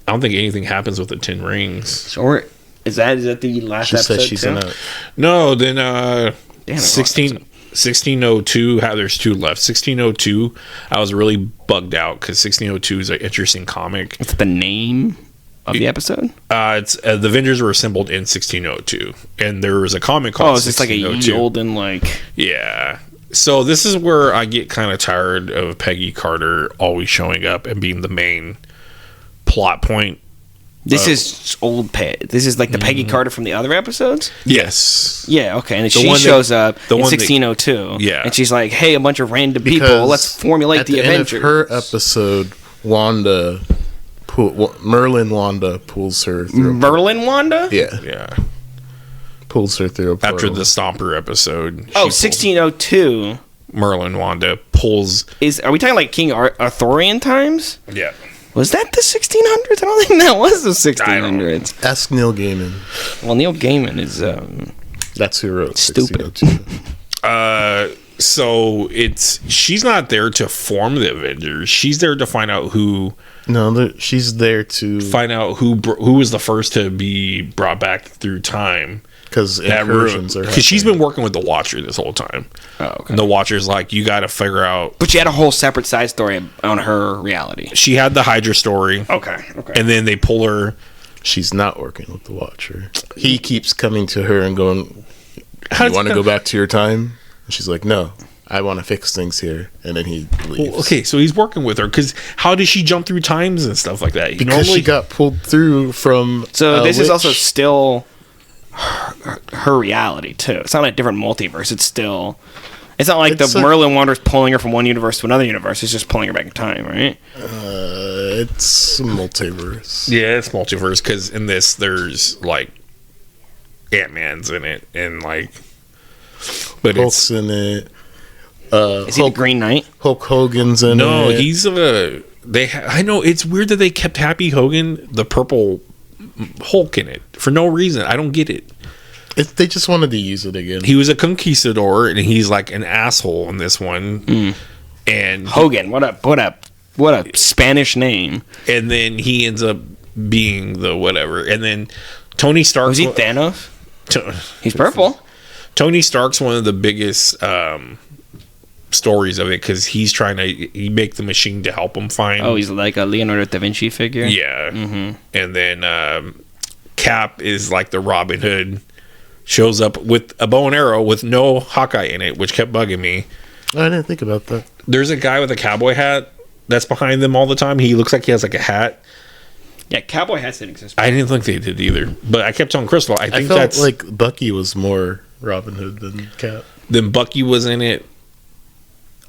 I don't think anything happens with the 10 rings. Or is that the last She episode says she's too? in a. No, then Damn, 1602. How there's 2 left. 1602. I was really bugged out because 1602 is an interesting comic. What's the name of the episode? It's the Avengers were assembled in 1602, and there was a comic called. Oh, it's just like a ye 1602. olden like. Yeah. So this is where I get kind of tired of Peggy Carter always showing up and being the main plot point. This is old Peg. This is like the Peggy Carter from the other episodes. Yes. Yeah, okay. And then The she one that- shows up the in one that- 1602. Yeah. And she's like, hey, a bunch of random people, Because let's formulate at the end Avengers. of her episode, Merlin Wanda pulls her through. Merlin Wanda? Yeah, Yeah. pulls her through a portal. After the Stomper episode. Oh, she pulls- 1602. Merlin Wanda pulls. Are we talking like King Arthurian times? Yeah. Was that the 1600s? I don't think that was the I don't know. 1600s. Ask Neil Gaiman. Well, Neil Gaiman is That's who wrote Stupid. 1602. So she's not there to form the Avengers. She's there to find out who She's there to who was the first to be brought back through time. because incursions are. Because she's been working with the Watcher this whole time. Oh, okay. And the Watcher's like, you got to figure out. But she had a whole separate side story on her reality. She had the Hydra story, Okay. and then they pull her. She's not working with the Watcher. He keeps coming to her and going, How's "You want to that- go back to your time?" And she's like, "No, I want to fix things here." And then he leaves. Well, okay, so he's working with her because how does she jump through times and stuff like that? Because she got pulled through from. So this is also witch. still her reality too. It's not a different multiverse. It's still. It's not like It's the a- Merlin Wanderer's pulling her from one universe to another universe. It's just pulling her back in time, right? It's a multiverse. Yeah, it's multiverse because in this there's like Ant-Man's in it and like, but Hulk's in it. Is he the Green Knight? Hulk Hogan's in no, it. he's I know it's weird that they kept Happy Hogan, the purple Hulk, in it for no reason. I don't get it. They just wanted to use it again. He was a conquistador and he's like an asshole in this one. And Hogan. What a Spanish name. and then he ends up being the whatever. And then Tony Stark. Was he Thanos? He's purple. Tony Stark's one of the biggest stories of it because he's trying to make the machine to help him find. Oh, he's like a Leonardo da Vinci figure. Yeah. And then Cap is like the Robin Hood, shows up with a bow and arrow with no Hawkeye in it, which kept bugging me. I didn't think about that. There's a guy with a cowboy hat that's behind them all the time. He looks like he has like a hat. Yeah, cowboy hats didn't exist. I didn't think they did either, but I kept telling Crystal, I think felt that's like Bucky was more Robin Hood than Cap. then Bucky was in it.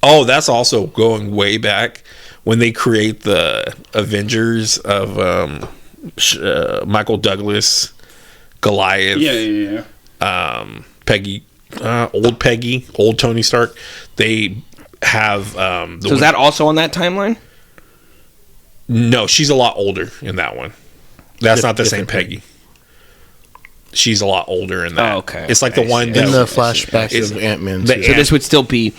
Oh, that's also going way back when they create the Avengers of Michael Douglas, Goliath, Peggy, old Tony Stark. They have So is that also on that timeline? No, she's a lot older in that one. That's not the same Peggy. She's a lot older in that. Oh, okay. It's like the one in the flashback of Ant-Man. So this would still be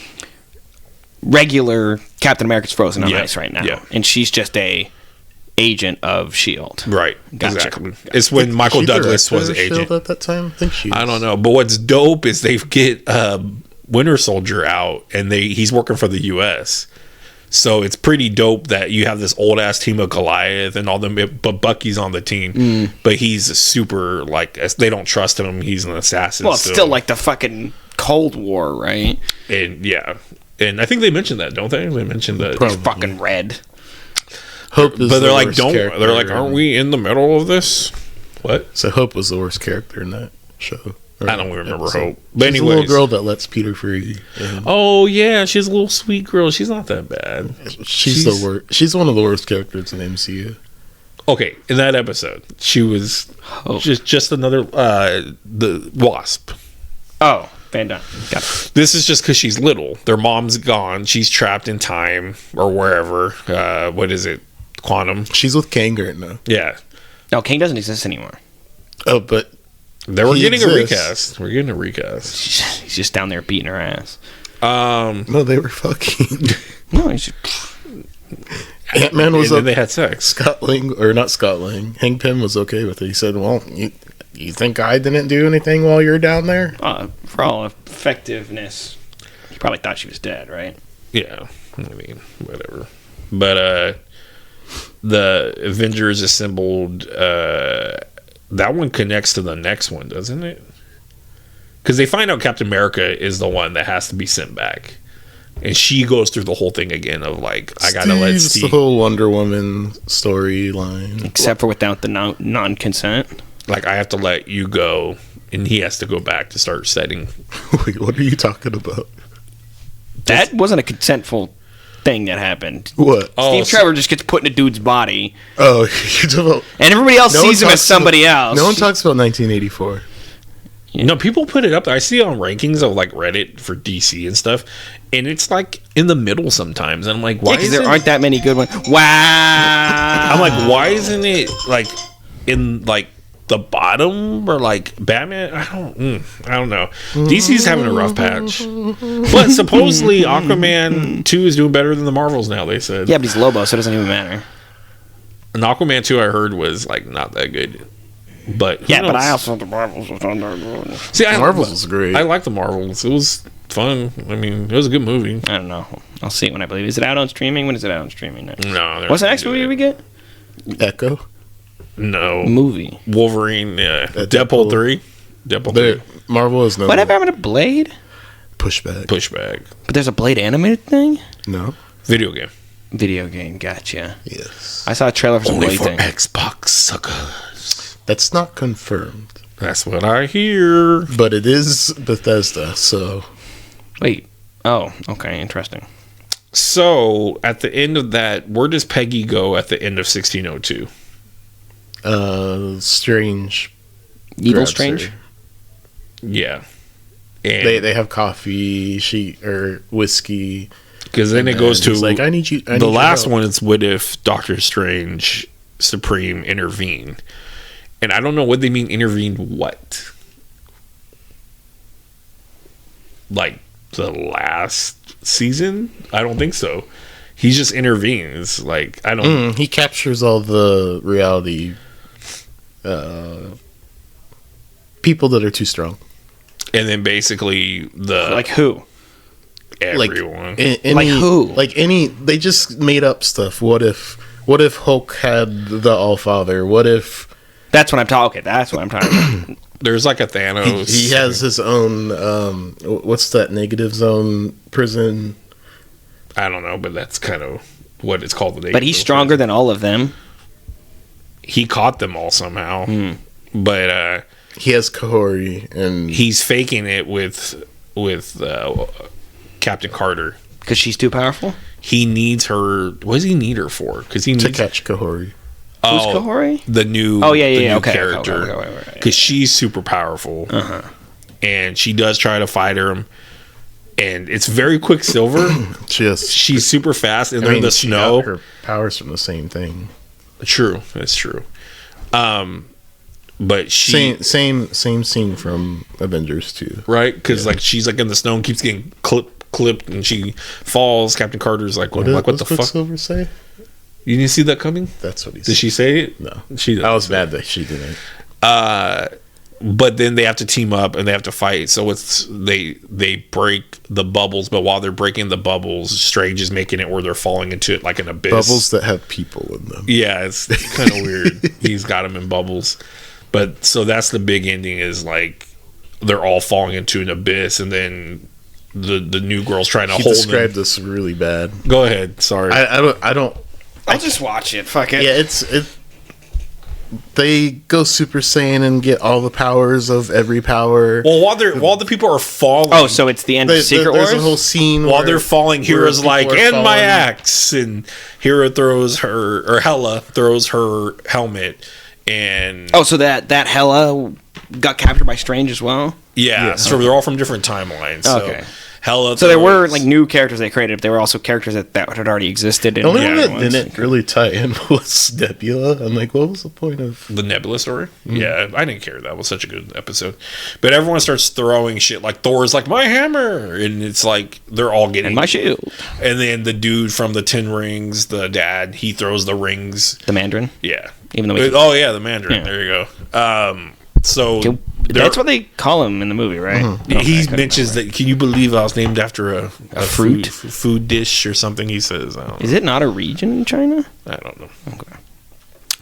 regular Captain America's frozen on ice right now. Yeah. And she's just a agent of S.H.I.E.L.D. Right. Gotcha. Exactly. It's when Michael Douglas was an agent. At that time? I think she was. I don't know. But what's dope is they get Winter Soldier out, and he's working for the U.S., so it's pretty dope that you have this old ass team of Goliath and all them, but Bucky's on the team. But he's a super, like, they don't trust him. He's an assassin. Well, it's still like the fucking Cold War, right? And yeah, and I think they mentioned that, don't they? They mentioned that He's fucking red. Hope is but they're the like, worst don't. character. They're like, aren't we in the middle of this? What? So Hope was the worst character in that show. I don't remember episode. Hope. But She's anyways, a little girl that lets Peter free. Oh yeah, she's a little sweet girl. She's not that bad. She's the worst. She's one of the worst characters in MCU. Okay, in that episode, she was just another the Wasp. Oh, Van Dyne. Got it. This is just because she's little. Their mom's gone. She's trapped in time or wherever. What is it? Quantum. She's with Kang right now. Yeah. No, King doesn't exist anymore. Oh, but We're He getting exists. a recast. We're getting a recast. He's just down there beating her ass. no, they were fucking. No, he's just... Ant-Man was And then up. they had sex. Scott Lang, or not Scott Lang. Hank Pym was okay with it. He said, "Well, you think I didn't do anything while you're down there?" for all effectiveness, he probably thought she was dead, right? Yeah. I mean, whatever. But the Avengers assembled. That one connects to the next one, doesn't it? Because they find out Captain America is the one that has to be sent back. And she goes through the whole thing again of like, I gotta let It's Steve. the whole Wonder Woman storyline. Except for without the non-consent. Like, I have to let you go. And he has to go back to start setting. Wait, what are you talking about? That wasn't a consentful thing that happened. What? Steve Trevor just gets put in a dude's body, Oh, you're talking about. and everybody else No one sees him as talks somebody else. No one talks about 1984. No, people put it up there. I see it on rankings of like Reddit for DC and stuff. And it's like in the middle sometimes. And I'm like, why because there aren't that many good ones. Wow. I'm like, why isn't it like in like the bottom or like Batman? I don't know. DC's having a rough patch, but supposedly Aquaman 2 is doing better than the Marvels now. They said, Yeah, but he's Lobo, so it doesn't even matter. and Aquaman 2 I heard was like not that good. But Yeah, but I also thought the Marvels was on there. see, Marvels was great. I like the Marvels. It was fun. I mean, it was a good movie. I don't know. I'll see it when I believe. Is it out on streaming? When is it out on streaming next? No, What's the next movie we get? Echo. No Movie. Wolverine. Yeah, Deadpool. Deadpool 3. Deadpool There, 3. Marvel is no Whatever happened to Blade? pushback. Pushback. But there's a Blade animated thing? No. Video game. Video game, gotcha. Yes. I saw a trailer for some Only Blade for thing. Xbox suckers. That's not confirmed, That's what I hear. but it is Bethesda. So Wait. Oh, okay, interesting. So at the end of that, where does Peggy go at the end of 1602? Strange. Evil grabs Strange? her. Yeah, and They have coffee, whiskey. because then it goes to he's like, I need you. I need the your last help. one. It's what if Doctor Strange Supreme intervened, and I don't know what they mean intervened. What? Like the last season? I don't think so. He just intervenes. Like I don't. He captures all the reality. People that are too strong. And then basically the Like who? everyone. Like who? Like any. They just made up stuff. What if Hulk had the All-Father? What if That's what I'm talking. Okay, that's what I'm talking about. There's like a Thanos. he has his own? What's that negative zone prison? I don't know, but that's kind of what it's called. But he's stronger than all of them. He caught them all somehow, but He has Kahori, and he's faking it with Captain Carter. Because she's too powerful? He needs her. What does he need her for? Because he needs to catch Kahori. Who's Kahori? The new. Oh, yeah, okay. Character. Because she's super powerful. And she does try to fight him. And it's very Quicksilver. She's super fast, and they're in the snow. Got her powers from the same thing. True, that's true. But she same scene from Avengers 2, right? Because like she's like in the snow and keeps getting clipped, and she falls. Captain Carter's like, what the fuck? Quicksilver say? You didn't see that coming? That's what he said. Did she say it? No, she. I was mad that she didn't. But then they have to team up and they have to fight. So it's they break the bubbles, but while they're breaking the bubbles, Strange is making it where they're falling into it like an abyss. Bubbles that have people in them. Yeah, it's kind of weird. He's got them in bubbles. But so that's the big ending is like they're all falling into an abyss, and then the new girl's trying to hold them. Described this really bad. Go ahead. Sorry. I don't. I'll just watch it. Fuck it. Yeah, they go Super Saiyan and get all the powers of every power. Well, while the people are falling. Oh, so it's the end of Secret Wars? There's a whole scene while they're falling, Hera's like, and my axe. And Hera throws Hela throws her helmet. And so that Hela got captured by Strange as well? Yeah. So they're all from different timelines. Okay. So Hela. So there were like new characters they created, but there were also characters that had already existed. The only one that didn't really tie in was Nebula. I'm like, what was the point of the Nebula story? Mm-hmm. Yeah, I didn't care. That was such a good episode. But everyone starts throwing shit. Like Thor's like, my hammer, and it's like they're all getting and my shield. And then the dude from the 10 Rings, the dad, he throws the rings. The Mandarin. Yeah. Even though the Mandarin. Yeah. There you go. So that's what they call him in the movie, right? Mm-hmm. Okay, he mentions that. Can you believe I was named after a fruit food dish or something? He says, "Is it not a region in China?" I don't know. Okay,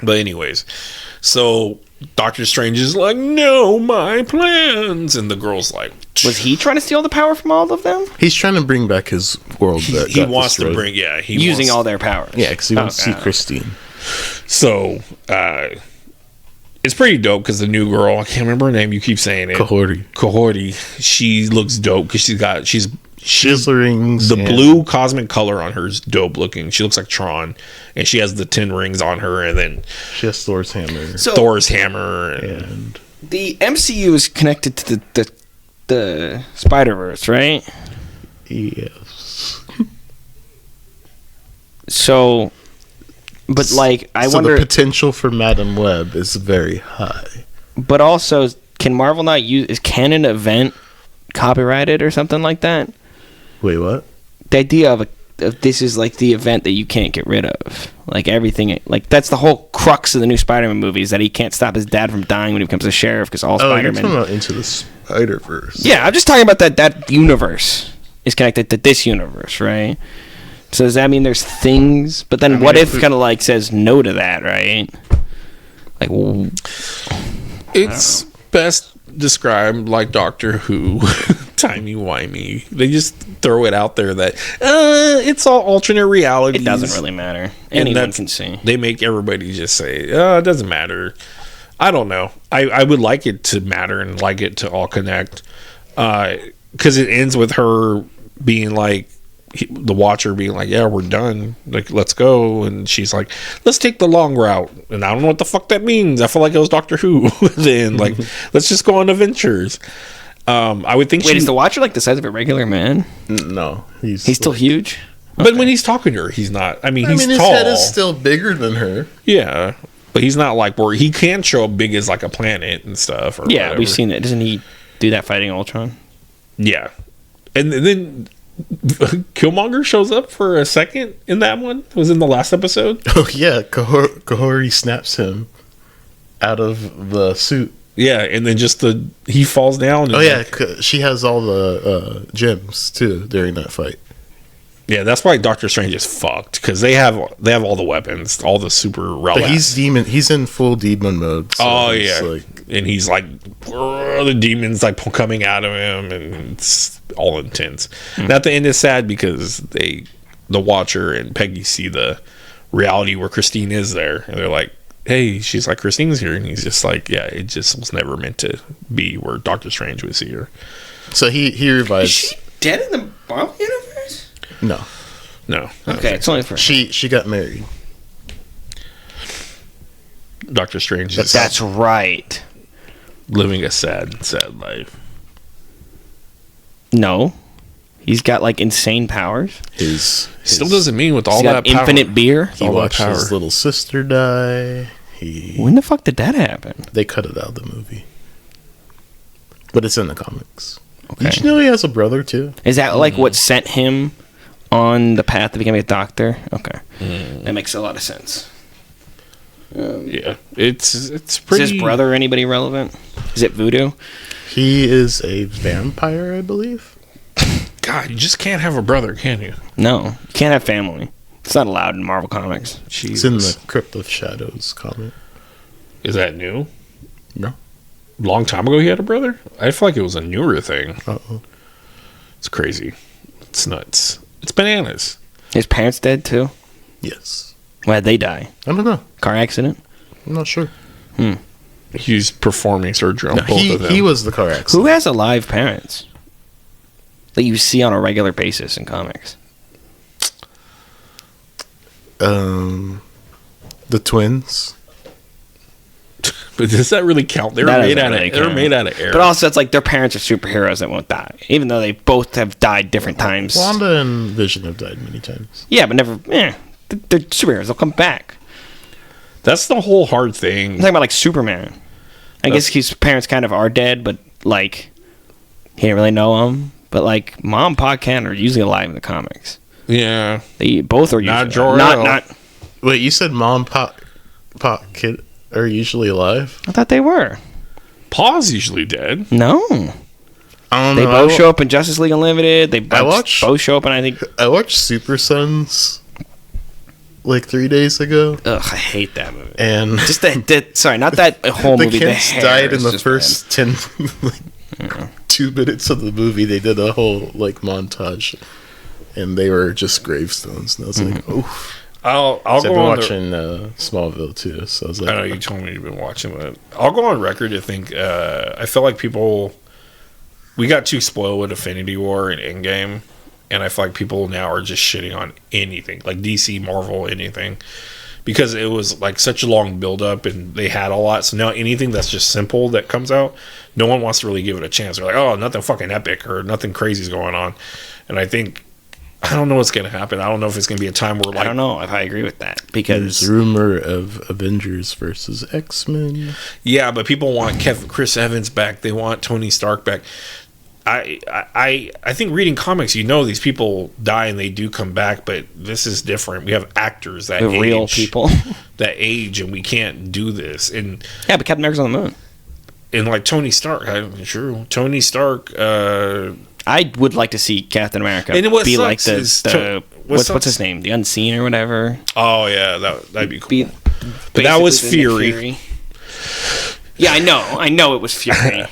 but anyways, so Doctor Strange is like, "No, my plans," and the girl's like, "Was he trying to steal the power from all of them?" He's trying to bring back his world. He wants to bring, using all their powers. Yeah, because he wants to see Christine. So. It's pretty dope because the new girl, I can't remember her name, you keep saying it. Kahori. She looks dope because she's the rings. The blue cosmic color on her is dope looking. She looks like Tron, and she has the 10 rings on her, and then she has Thor's hammer. And the MCU is connected to the Spider-Verse, right? Yes. So. But like, I wonder, the potential for Madam Web is very high. But also, can Marvel not use? Is Canon Event copyrighted or something like that? Wait, what? The idea of this is like the event that you can't get rid of. Like everything, like that's the whole crux of the new Spider-Man movie is that he can't stop his dad from dying when he becomes a sheriff because all Spider-Man. You're talking about Into the Spider-Verse. Yeah, I'm just talking about that universe is connected to this universe, right? So does that mean there's things? But then What If kind of like says no to that, right? Like, it's best described like Doctor Who, timey-wimey. They just throw it out there that it's all alternate realities. It doesn't really matter. Anyone can see. They make everybody just say, it doesn't matter. I don't know. I would like it to matter and like it to all connect. Because it ends with her being like, the Watcher being like, yeah, we're done, like, let's go, and she's like, let's take the long route, and I don't know what the fuck that means. I feel like it was Doctor Who. Then like, let's just go on adventures. I would think. Wait, is the Watcher like the size of a regular man? No, he's still huge. But when he's talking to her, he's not. I mean, he's tall. His head is still bigger than her. Yeah, but he's not like where he can show up big as like a planet and stuff. Or whatever. We've seen it. Doesn't he do that fighting Ultron? Yeah, and then Killmonger shows up for a second in that one. It was in the last episode. Oh yeah, Kahori snaps him out of the suit. Yeah, and then he falls down. And she has all the gems too during that fight. Yeah, that's why Doctor Strange is fucked because they have all the weapons, all the super relics. But he's in full demon mode. So and he's like the demons like coming out of him, and it's all intense. And at the end, it's sad because the Watcher and Peggy see the reality where Christine is there, and they're like, "Hey," she's like, "Christine's here," and he's just like, "Yeah, it just was never meant to be where Doctor Strange would see her." So he revives. Is she dead in the Marvel universe? No. Okay, it's only for She got married. Doctor Strange is That's right. living a sad life. No. He's got like insane powers. His Still doesn't mean with all He's got that power. infinite beer. He all that watched power. his little sister die. When the fuck did that happen? They cut it out of the movie, but it's in the comics. Okay. Did you know he has a brother too? Is that like what sent him on the path to becoming a doctor? Okay. That makes a lot of sense. Yeah, it's Is pretty. his brother anybody relevant? Is it voodoo? He is a vampire, I believe. God, you just can't have a brother, can you? No. You can't have family. It's not allowed in Marvel Comics. It's in the Crypt of Shadows comic. Is that new? No. Long time ago, he had a brother. I feel like it was a newer thing. Uh-oh. It's crazy. It's nuts. It's bananas. His parents dead too? Yes. Why'd they die? I don't know. Car accident? I'm not sure. He's performing surgery on both of them. He was the car accident. Who has alive parents that you see on a regular basis in comics? The twins. But does that really count? They're That made doesn't out really of. They're count. made out of air. But also, it's like their parents are superheroes that won't die, even though they both have died different times. Wanda and Vision have died many times. Yeah, but never. They're superheroes. They'll come back. That's the whole hard I'm thing. talking about like Superman. I guess his parents kind of are dead, but like he didn't really know them. But like Mom and Pa Kent are usually alive in the comics. Yeah, They both are Not usually Jor-El. not. Wait, you said Mom, Pop, Kid are usually alive? I thought they were. Pa's usually dead. No, I don't they know. both show up in Justice League Unlimited. They both show up, and I think. I watched Super Sons like 3 days ago, Ugh, I hate that movie. and Just sorry, not that whole the movie. kids hair died in is the just first 10, like, 2 minutes of the movie. They did a whole like montage, and they were just gravestones. And I was like, oof. I'll So I've go been on watching Smallville too, so I was like, I know you told me you've been watching that. I'll go on record to think. I feel like we got too spoiled with Infinity War and Endgame, and I feel like people now are just shitting on anything, like DC, Marvel, anything, because it was like such a long build up, and they had a lot. So now anything that's just simple that comes out, no one wants to really give it a chance. They're like, oh, nothing fucking epic or nothing crazy is going on, and I think. I don't know what's going to happen. I don't know if it's going to be a time where, like... I don't know if I agree with that, because... there's rumor of Avengers versus X-Men. Yeah, but people want Chris Evans back. They want Tony Stark back. I think reading comics, these people die and they do come back, but this is different. We have actors that age, real people. that age, and we can't do this. And Yeah, but Captain America's on the moon. and like Tony Stark, true. Tony Stark... I would like to see Captain America And what be sucks like is what's his name? The Unseen or whatever. Oh, yeah, that'd be cool. But that Basically was the Nick Fury. Yeah, I know it was Fury.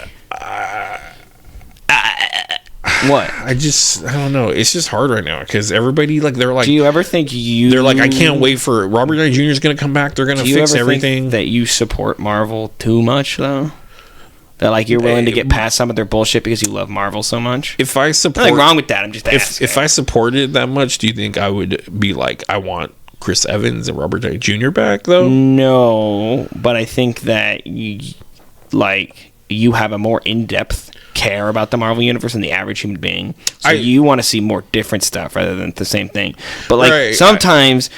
What? I don't know. It's just hard right now because everybody, like, they're like... Do you ever think They're like, I can't wait for... Robert Downey Jr. is going to come back. They're going to fix everything. Think that you support Marvel too much, though? That, like, you're willing to get past some of their bullshit because you love Marvel so much? If I support... Nothing wrong with that. I'm just asking. If I supported that much, do you think I would be like, I want Chris Evans and Robert Downey Jr. back, though? No, but I think that you have a more in-depth care about the Marvel universe than the average human being. So you want to see more different stuff rather than the same thing. But like sometimes,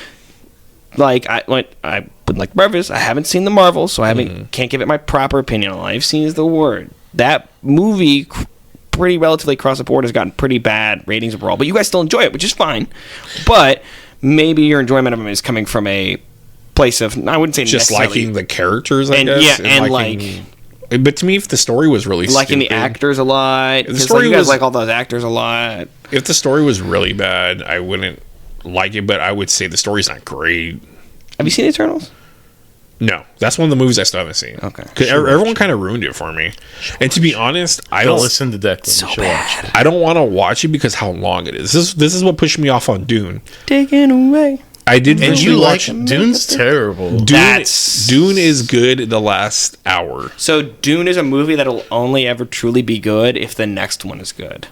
I would like preface, I haven't seen the Marvel, so I can't give it my proper opinion. All I've seen is the word. That movie, pretty relatively across the board, has gotten pretty bad ratings overall. But you guys still enjoy it, which is fine. But maybe your enjoyment of them is coming from a place of, I wouldn't say just necessarily liking the characters, I guess. Yeah, and liking, but to me, if the story was really liking stupid, the actors a lot, the story you guys was, like all those actors a lot. If the story was really bad, I wouldn't like it. But I would say the story's not great. Have you seen Eternals? No, that's one of the movies I still haven't seen. Okay, because everyone kind of ruined it for me. And to be honest, I don't listen to Declan. So you should watch it. I don't want to watch it because how long it is. This is what pushed me off on Dune. Taken away. I did And really you like watch Dune's terrible. Dune is good the last hour. So Dune is a movie that'll only ever truly be good if the next one is good.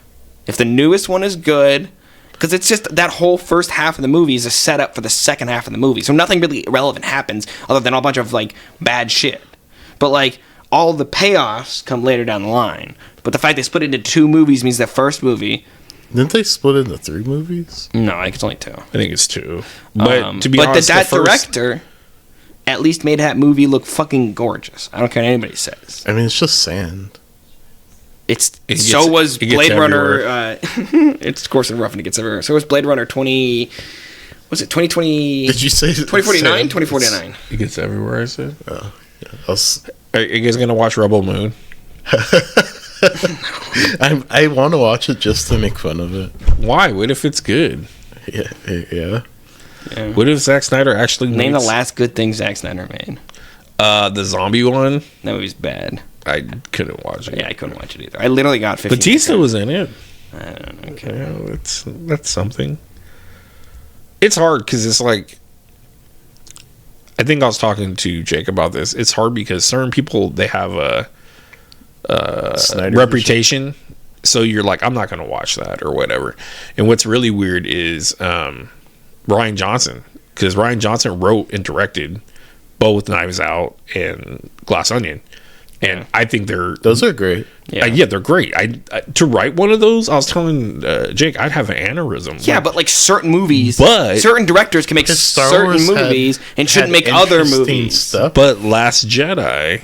If the newest one is good Because it's just that whole first half of the movie is a setup for the second half of the movie. So nothing really relevant happens other than a bunch of, like, bad shit. But, like, all the payoffs come later down the line. But the fact they split it into 2 movies means the first movie... Didn't they split into 3 movies? No, I think it's only 2. I think it's 2. But to be honest, that director at least made that movie look fucking gorgeous. I don't care what anybody says. I mean, it's just sand. So was Blade Runner. It's of course rough and it gets everywhere. So was Blade Runner 20. Was it 2020? Did you say 2049? 2049. It gets everywhere. I said. Oh, yeah. Are you guys gonna watch Rebel Moon? I want to watch it just to make fun of it. Why? What if it's good? Yeah. What if Zack Snyder actually name the last good thing Zack Snyder made? The zombie one. That movie's bad. I couldn't watch it. Yeah, I couldn't watch it either. I literally got 15. Batista was in it. I don't know. Okay. Yeah, that's something. It's hard because it's like, I think I was talking to Jake about this. It's hard because certain people, they have a reputation. So you're like, I'm not going to watch that or whatever. And what's really weird is Rian Johnson, because Rian Johnson wrote and directed both Knives Out and Glass Onion. And I think those are great. Yeah, they're great. I to write one of those, I was telling Jake, I'd have an aneurysm. Yeah, but like certain movies, certain directors can make certain movies and shouldn't make other movies. Stuff. But Last Jedi,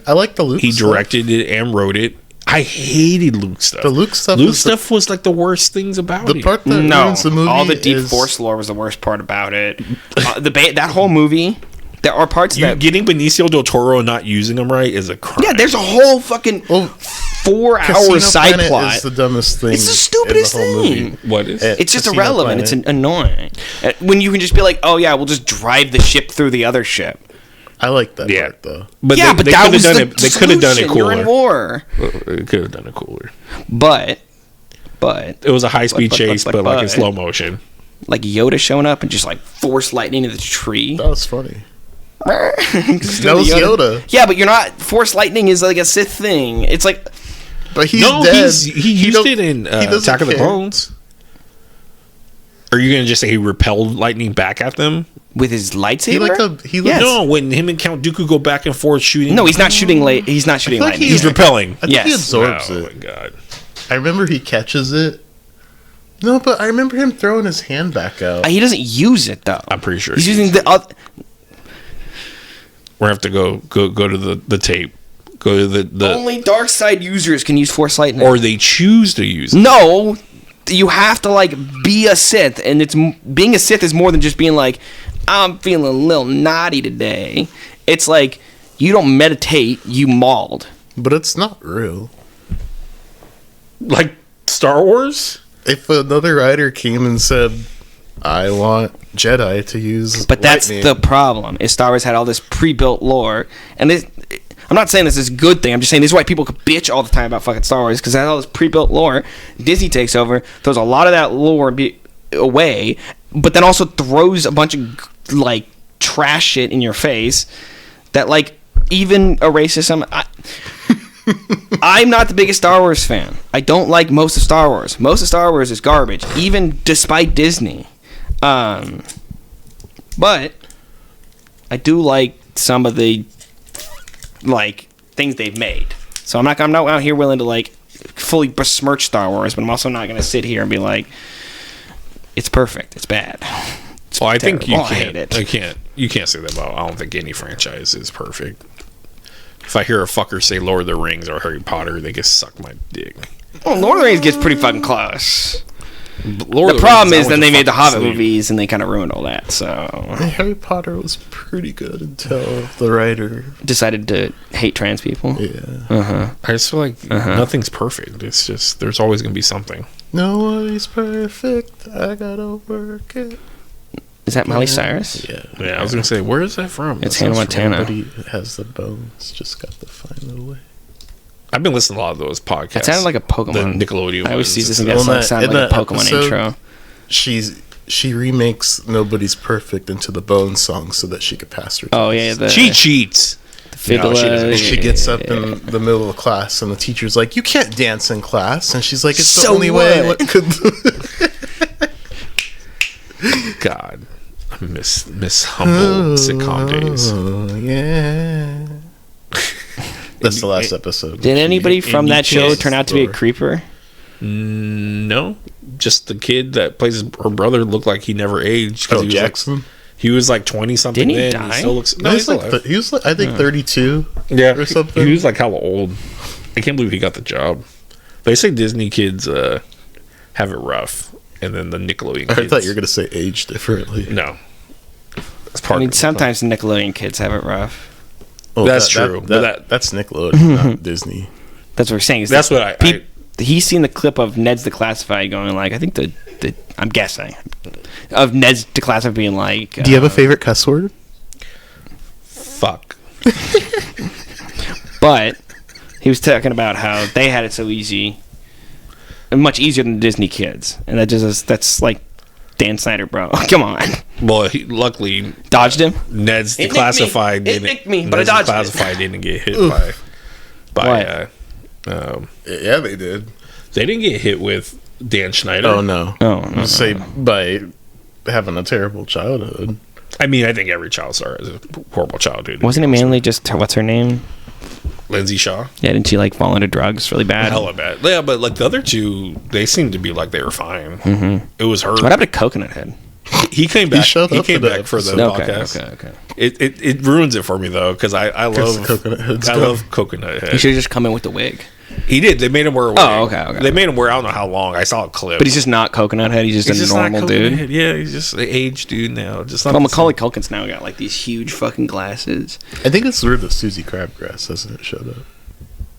I like the Luke. He directed it and wrote it. I hated Luke stuff. The Luke stuff. Was like the worst things about it. The part that ruins the movie. All the deep Force lore was the worst part about it. That whole movie. There are parts that getting Benicio del Toro and not using him right is a crime. Yeah, there's a whole fucking 4-hour side Planet plot. Is the dumbest thing. It's the stupidest thing. What is? It's just irrelevant. Planet. It's annoying. When you can just be like, oh yeah, we'll just drive the ship through the other ship. I like that part though. But they that was done they could have done it cooler. You're in war. They could have done it cooler. But it was a high speed chase, but like in slow motion. Like Yoda showing up and just like force lightning into the tree. That was funny. That was Yoda. Yeah, but you're not. Force lightning is like a Sith thing. It's like, but he's dead. He used it in Attack of the Clones. Are you gonna just say he repelled lightning back at them with his lightsaber? No, when him and Count Dooku go back and forth shooting. No, he's not shooting. He's not shooting lightning. He's repelling. I think he absorbs it. Oh my god! I remember he catches it. No, but I remember him throwing his hand back out. He doesn't use it though. I'm pretty sure he's using the other. We're gonna have to go to the tape. Go to the only dark side users can use Force lightning, or they choose to use it. No, you have to like be a Sith, and being a Sith is more than just being like, I'm feeling a little naughty today. It's like you don't meditate, you mauled. But it's not real. Like Star Wars. If another writer came and said, I want Jedi to use but that's lightning. The problem is Star Wars had all this pre-built lore, and I'm not saying this is a good thing, I'm just saying this is why people could bitch all the time about fucking Star Wars, because it had all this pre-built lore. Disney takes over, throws a lot of that lore away, but then also throws a bunch of like trash shit in your face that like even erases some. I'm not the biggest Star Wars fan. I don't like most of Star Wars. Most of Star Wars is garbage, even despite Disney. But I do like some of the like things they've made. So I'm not out here willing to like fully besmirch Star Wars, but I'm also not going to sit here and be like, it's perfect. It's bad. It's well, I think you can't. I hate it. You can't say that about. I don't think any franchise is perfect. If I hear a fucker say Lord of the Rings or Harry Potter, they just suck my dick. Well, Lord of the Rings gets pretty fucking close. The problem is then they made the Hobbit movies and they kind of ruined all that. So Harry Potter was pretty good until the writer decided to hate trans people. Yeah. I just feel like nothing's perfect. It's just there's always gonna be something. Nobody's perfect. I gotta work it. Is that Miley Cyrus? Yeah. I was gonna say, where is that from? It's Hannah Montana. Nobody has the bones. Just got to find a way. I've been listening to a lot of those podcasts. It sounded like a Pokemon. The Nickelodeon. I always see this and that sounded like a Pokemon intro. She remakes "Nobody's Perfect" into the Bones song so that she could pass her test. Oh yeah, cheat sheets. The fibula. She gets up in the middle of class and the teacher's like, "You can't dance in class," and she's like, "It's the only way." What could? miss humble sitcom days. Oh, yeah. That's the last episode. Did anybody from that show turn out to be a creeper? No, just the kid that plays her brother looked like he never aged. Oh, he was Jackson? Like, he was like 20 something. Didn't he then. die? He still looks. No, he's like, he was like, I think 32. Yeah, or something. He was like hella old. I can't believe he got the job. They say Disney kids have it rough, and then the Nickelodeon kids. I thought you were gonna say age differently. No, that's part. I mean, of it. sometimes the Nickelodeon kids have it rough. Oh, That's true, but that's Nickelodeon, not Disney. That's what we're saying. That's what He's seen the clip of Ned's Declassified going like, I think I'm guessing, of Ned's Declassified being like... Do you have a favorite cuss word? Fuck. But he was talking about how they had it so easy, and much easier than the Disney kids. And that's like Dan Snyder, bro. Come on. Well, luckily... Dodged him? Ned's It Declassified nicked me. It nicked me, but I dodged it. Declassified didn't get hit by Yeah, they did. they didn't get hit with Dan Schneider. Oh no. No. Say by having a terrible childhood. I mean, I think every child star has a horrible childhood. Wasn't it mainly just, what's her name? Lindsay Shaw? Yeah, didn't she like fall into drugs really bad? Hella bad. Yeah, but like the other two, they seemed to be like they were fine. Mm-hmm. It was her. What happened to Coconut Head? He came back. showed He up came for the back for the episode. podcast. Okay. It ruins it for me though because I love Coconut Head's I gone. love Coconut Head. He should have just come in with the wig. He did. They made him wear a wig. Oh, okay. They made him wear. I don't know how long. I saw a clip. But he's just not Coconut Head. He's just He's a just not normal Coconut dude. Head. Yeah, he's just an aged dude now. Just not Well, the Macaulay Culkin's now got like these huge fucking glasses. I think it's weird that Susie Crabgrass hasn't showed up. same.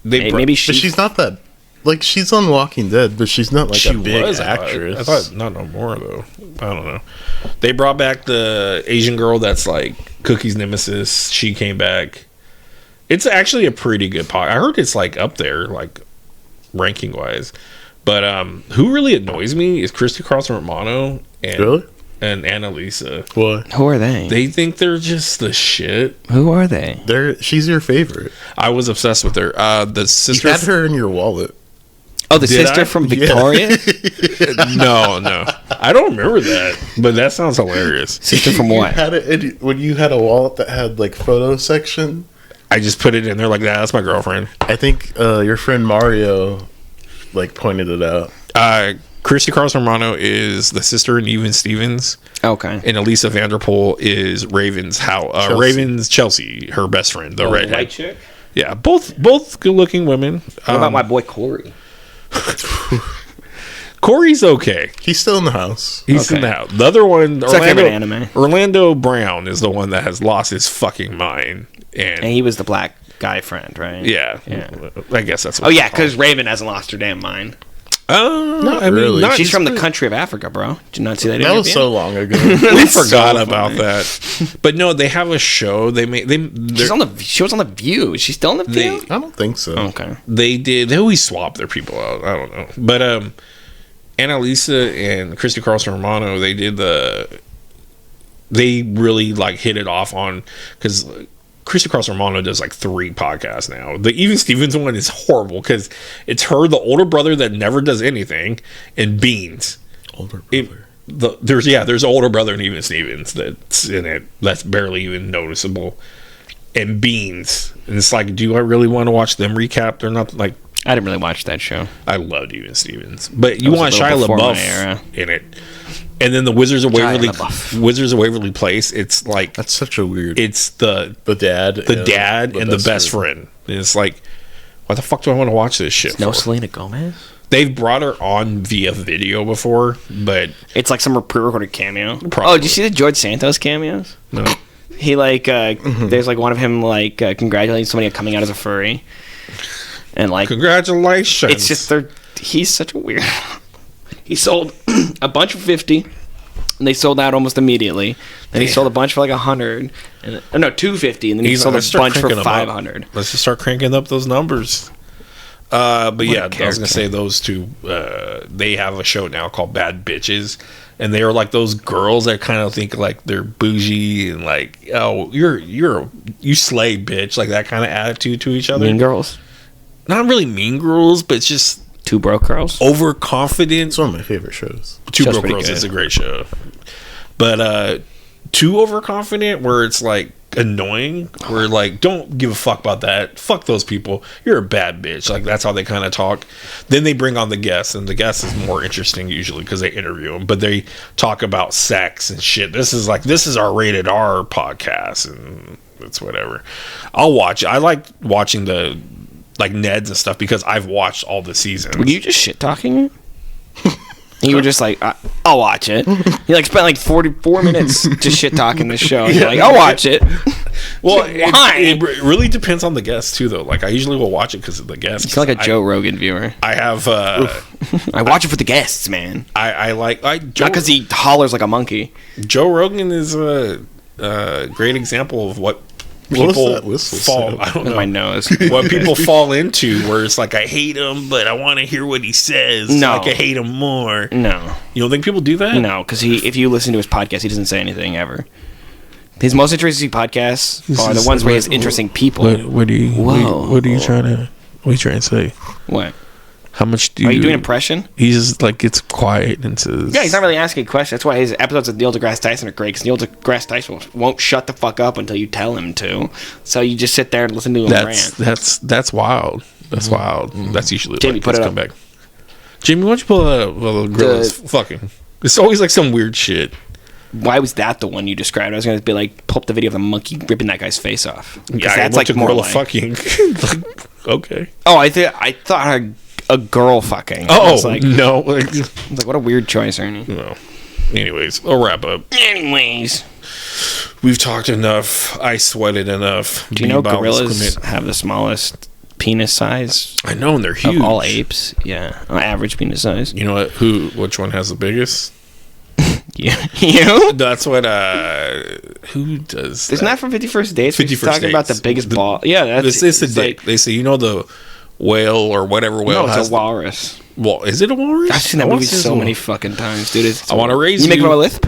They Hey, bro- maybe But she. she's not that. Like, she's on Walking Dead, but she's not like she a big was actress. I thought not no more though. I don't know. They brought back the Asian girl that's like Cookie's nemesis. She came back. It's actually a pretty good pod. I heard it's like up there, like ranking wise. But who really annoys me is Christy Carlson Romano and Really? and Annalisa. What? Who are they? They think they're just the shit. Who are they? She's your favorite. I was obsessed with her. The You sister. had her in your wallet. Oh, the Did sister I? from Yeah. Victoria? No, I don't remember that. But that sounds hilarious. Sister from You what? had it when you had a wallet that had like photo section. I just put it in there like that. That's my girlfriend. I think your friend Mario like pointed it out. Christy Carlson Romano is the sister in Even Stevens, Okay. and Elisa Vanderpool is Raven's Chelsea, her best friend, the redhead. chick? Yeah, both good looking women. What about my boy Corey? Corey's okay. He's still in the house. He's Okay. in the house. The other one, It's like favorite anime. Orlando Brown, is the one that has lost his fucking mind. And he was the black guy friend, right? Yeah, I guess that's. What Oh, yeah, they call because Raven hasn't lost her damn mind. Not really. She's from the country of Africa, bro. Did you not see that? That was interview? so long ago. We forgot so about funny. that. But no, they have a show. She She was on the View. Is she still on the View? I don't think so. Okay. they always swap their people out. I don't know. But Annalisa and Christy Carlson Romano, they really like hit it off on, because Christy Carlson Romano does like 3 podcasts now. The Even Stevens one is horrible because it's her, the older brother that never does anything, and Beans. Older brother. There's an older brother in Even Stevens that's in it that's barely even noticeable, and Beans. And it's like, do I really want to watch them recap? They're not like, I didn't really watch that show. I loved Even Stevens, but you was a want little Shia before my era. LaBeouf in it, and then the Wizards of LaBeouf. Waverly Place. It's like That's such a weird. it's the dad. dad and the best friend. And it's like, why the fuck do I want to watch this shit? No for? Selena Gomez? They've brought her on via video before, but It's like some pre-recorded cameo. Probably. Oh, did you see the George Santos cameos? no. He like there's like one of him like congratulating somebody coming out as a furry, and like Congratulations! it's just he's such a weird. He sold a bunch for 50, and they sold out almost immediately. Then he sold a bunch for like 100, and no 250, and then he sold a let's start bunch for cranking them up. 500. Let's just start cranking up those numbers. But yeah, I was character. gonna say those two. They have a show now called Bad Bitches, and they are like those girls that kind of think like they're bougie and like, oh, you slay, bitch, like that kind of attitude to each other. Mean Girls, Not really mean girls, but just Two Broke Girls. overconfident. It's one of my favorite shows. Two Show's Broke pretty Girls good. is a great show, but too overconfident where it's like annoying, where like, don't give a fuck about that, fuck those people, you're a bad bitch. Like, that's how they kind of talk. Then they bring on the guests, and the guest is more interesting usually because they interview them, but they talk about sex and shit. This is our rated R podcast, and it's whatever. I'll watch it. I like watching the like Neds and stuff because I've watched all the seasons. Were you just shit talking it? You were just like, I'll watch it. You like spent like 44 minutes just shit talking this show. You're like, I'll watch it. Well, it really depends on the guest too, though. Like, I usually will watch it because of the guests. You feel like a Joe Rogan viewer. I have. I watch it for the guests, man. I like. Not because he hollers like a monkey. Joe Rogan is a great example of what people fall. I don't know. My nose. What people fall into, where it's like, I hate him, but I want to hear what he says. No, so I can hate him more. No, you don't think people do that? No, because if you listen to his podcast, he doesn't say anything ever. His most interesting podcasts are the ones where he has interesting people. What are you trying to say? What? How much Are you doing an impression? He just like gets quiet and says, yeah, he's not really asking questions. That's why his episodes of Neil deGrasse Tyson are great, because Neil deGrasse Tyson won't shut the fuck up until you tell him to. So you just sit there and listen to him rant. That's wild. That's wild. That's usually Jamie, like put it come back. Jamie, why don't you pull a gorilla? Fucking. It's always like some weird shit. Why was that the one you described? I was going to be like, pull up the video of the monkey ripping that guy's face off. Yeah, that's like more gorilla like fucking. Okay. Oh, I thought a girl fucking. Oh, like, no. Like, what a weird choice, Ernie. No. Anyways, I'll wrap up. Anyways. We've talked enough. I sweated enough. Do you know gorillas have the smallest penis size? I know, and they're huge. Of all apes. Yeah. Average penis size. You know what? Which one has the biggest? You? That's what, who does that? Isn't that from 51st Dates? 51st talking Dates. about the biggest ball. Yeah, that's it's the dick. They say, you know, the whale or whatever whale no, has. It's a walrus. Well, is it a walrus? I've seen that movie so many fucking times, dude. I want to raise you. You make fun of my lisp?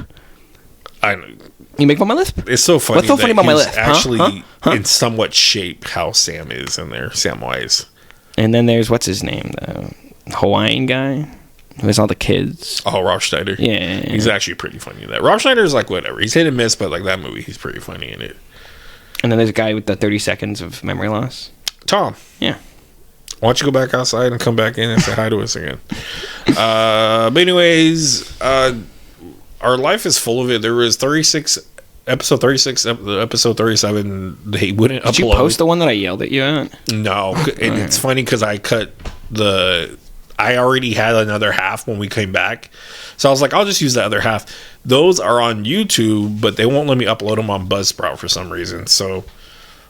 You make fun of my lisp? It's so funny. What's so funny about my lisp? Actually, in somewhat shape how Sam is in there, Samwise. And then there's, what's his name? The Hawaiian guy who has all the kids. Oh, Rob Schneider. Yeah. He's actually pretty funny in that. Rob Schneider's like whatever. He's hit and miss, but like that movie, he's pretty funny in it. And then there's a guy with the 30 seconds of memory loss. Tom. Yeah. Why don't you go back outside and come back in and say hi to us again? But anyways, our life is full of it. There was episode 36, episode 37, they wouldn't upload. Did you post the one that I yelled at you at? No. It's funny because I cut I already had another half when we came back. So I was like, I'll just use the other half. Those are on YouTube, but they won't let me upload them on Buzzsprout for some reason. So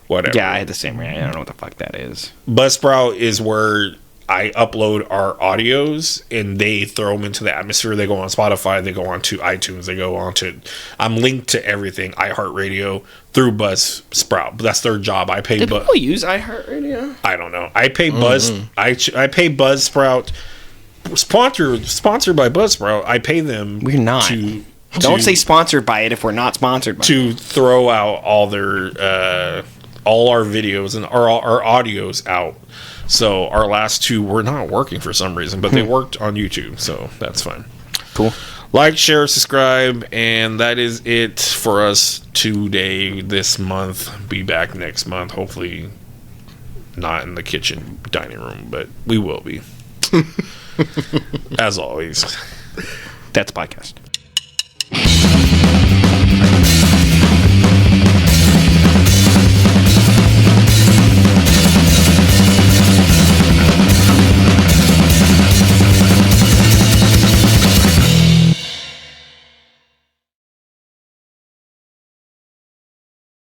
whatever. Yeah, I had the same reaction. I don't know what the fuck that is. Buzzsprout is where I upload our audios and they throw them into the atmosphere. They go on Spotify, they go on to iTunes, they go on to. I'm linked to everything iHeartRadio through Buzzsprout. But that's their job. I pay. Do people use iHeartRadio? I don't know. I pay Buzz. I pay Buzzsprout. Sponsored by Buzzsprout. I pay them. We're not. Don't say sponsored by it if we're not sponsored by it. To throw out all their all our videos and our audios out. So our last two were not working for some reason, but they worked on YouTube, so that's fine. Cool. Like, share, subscribe, and that is it for us today, this month. Be back next month. Hopefully not in the kitchen dining room, but we will be. As always. That's a podcast.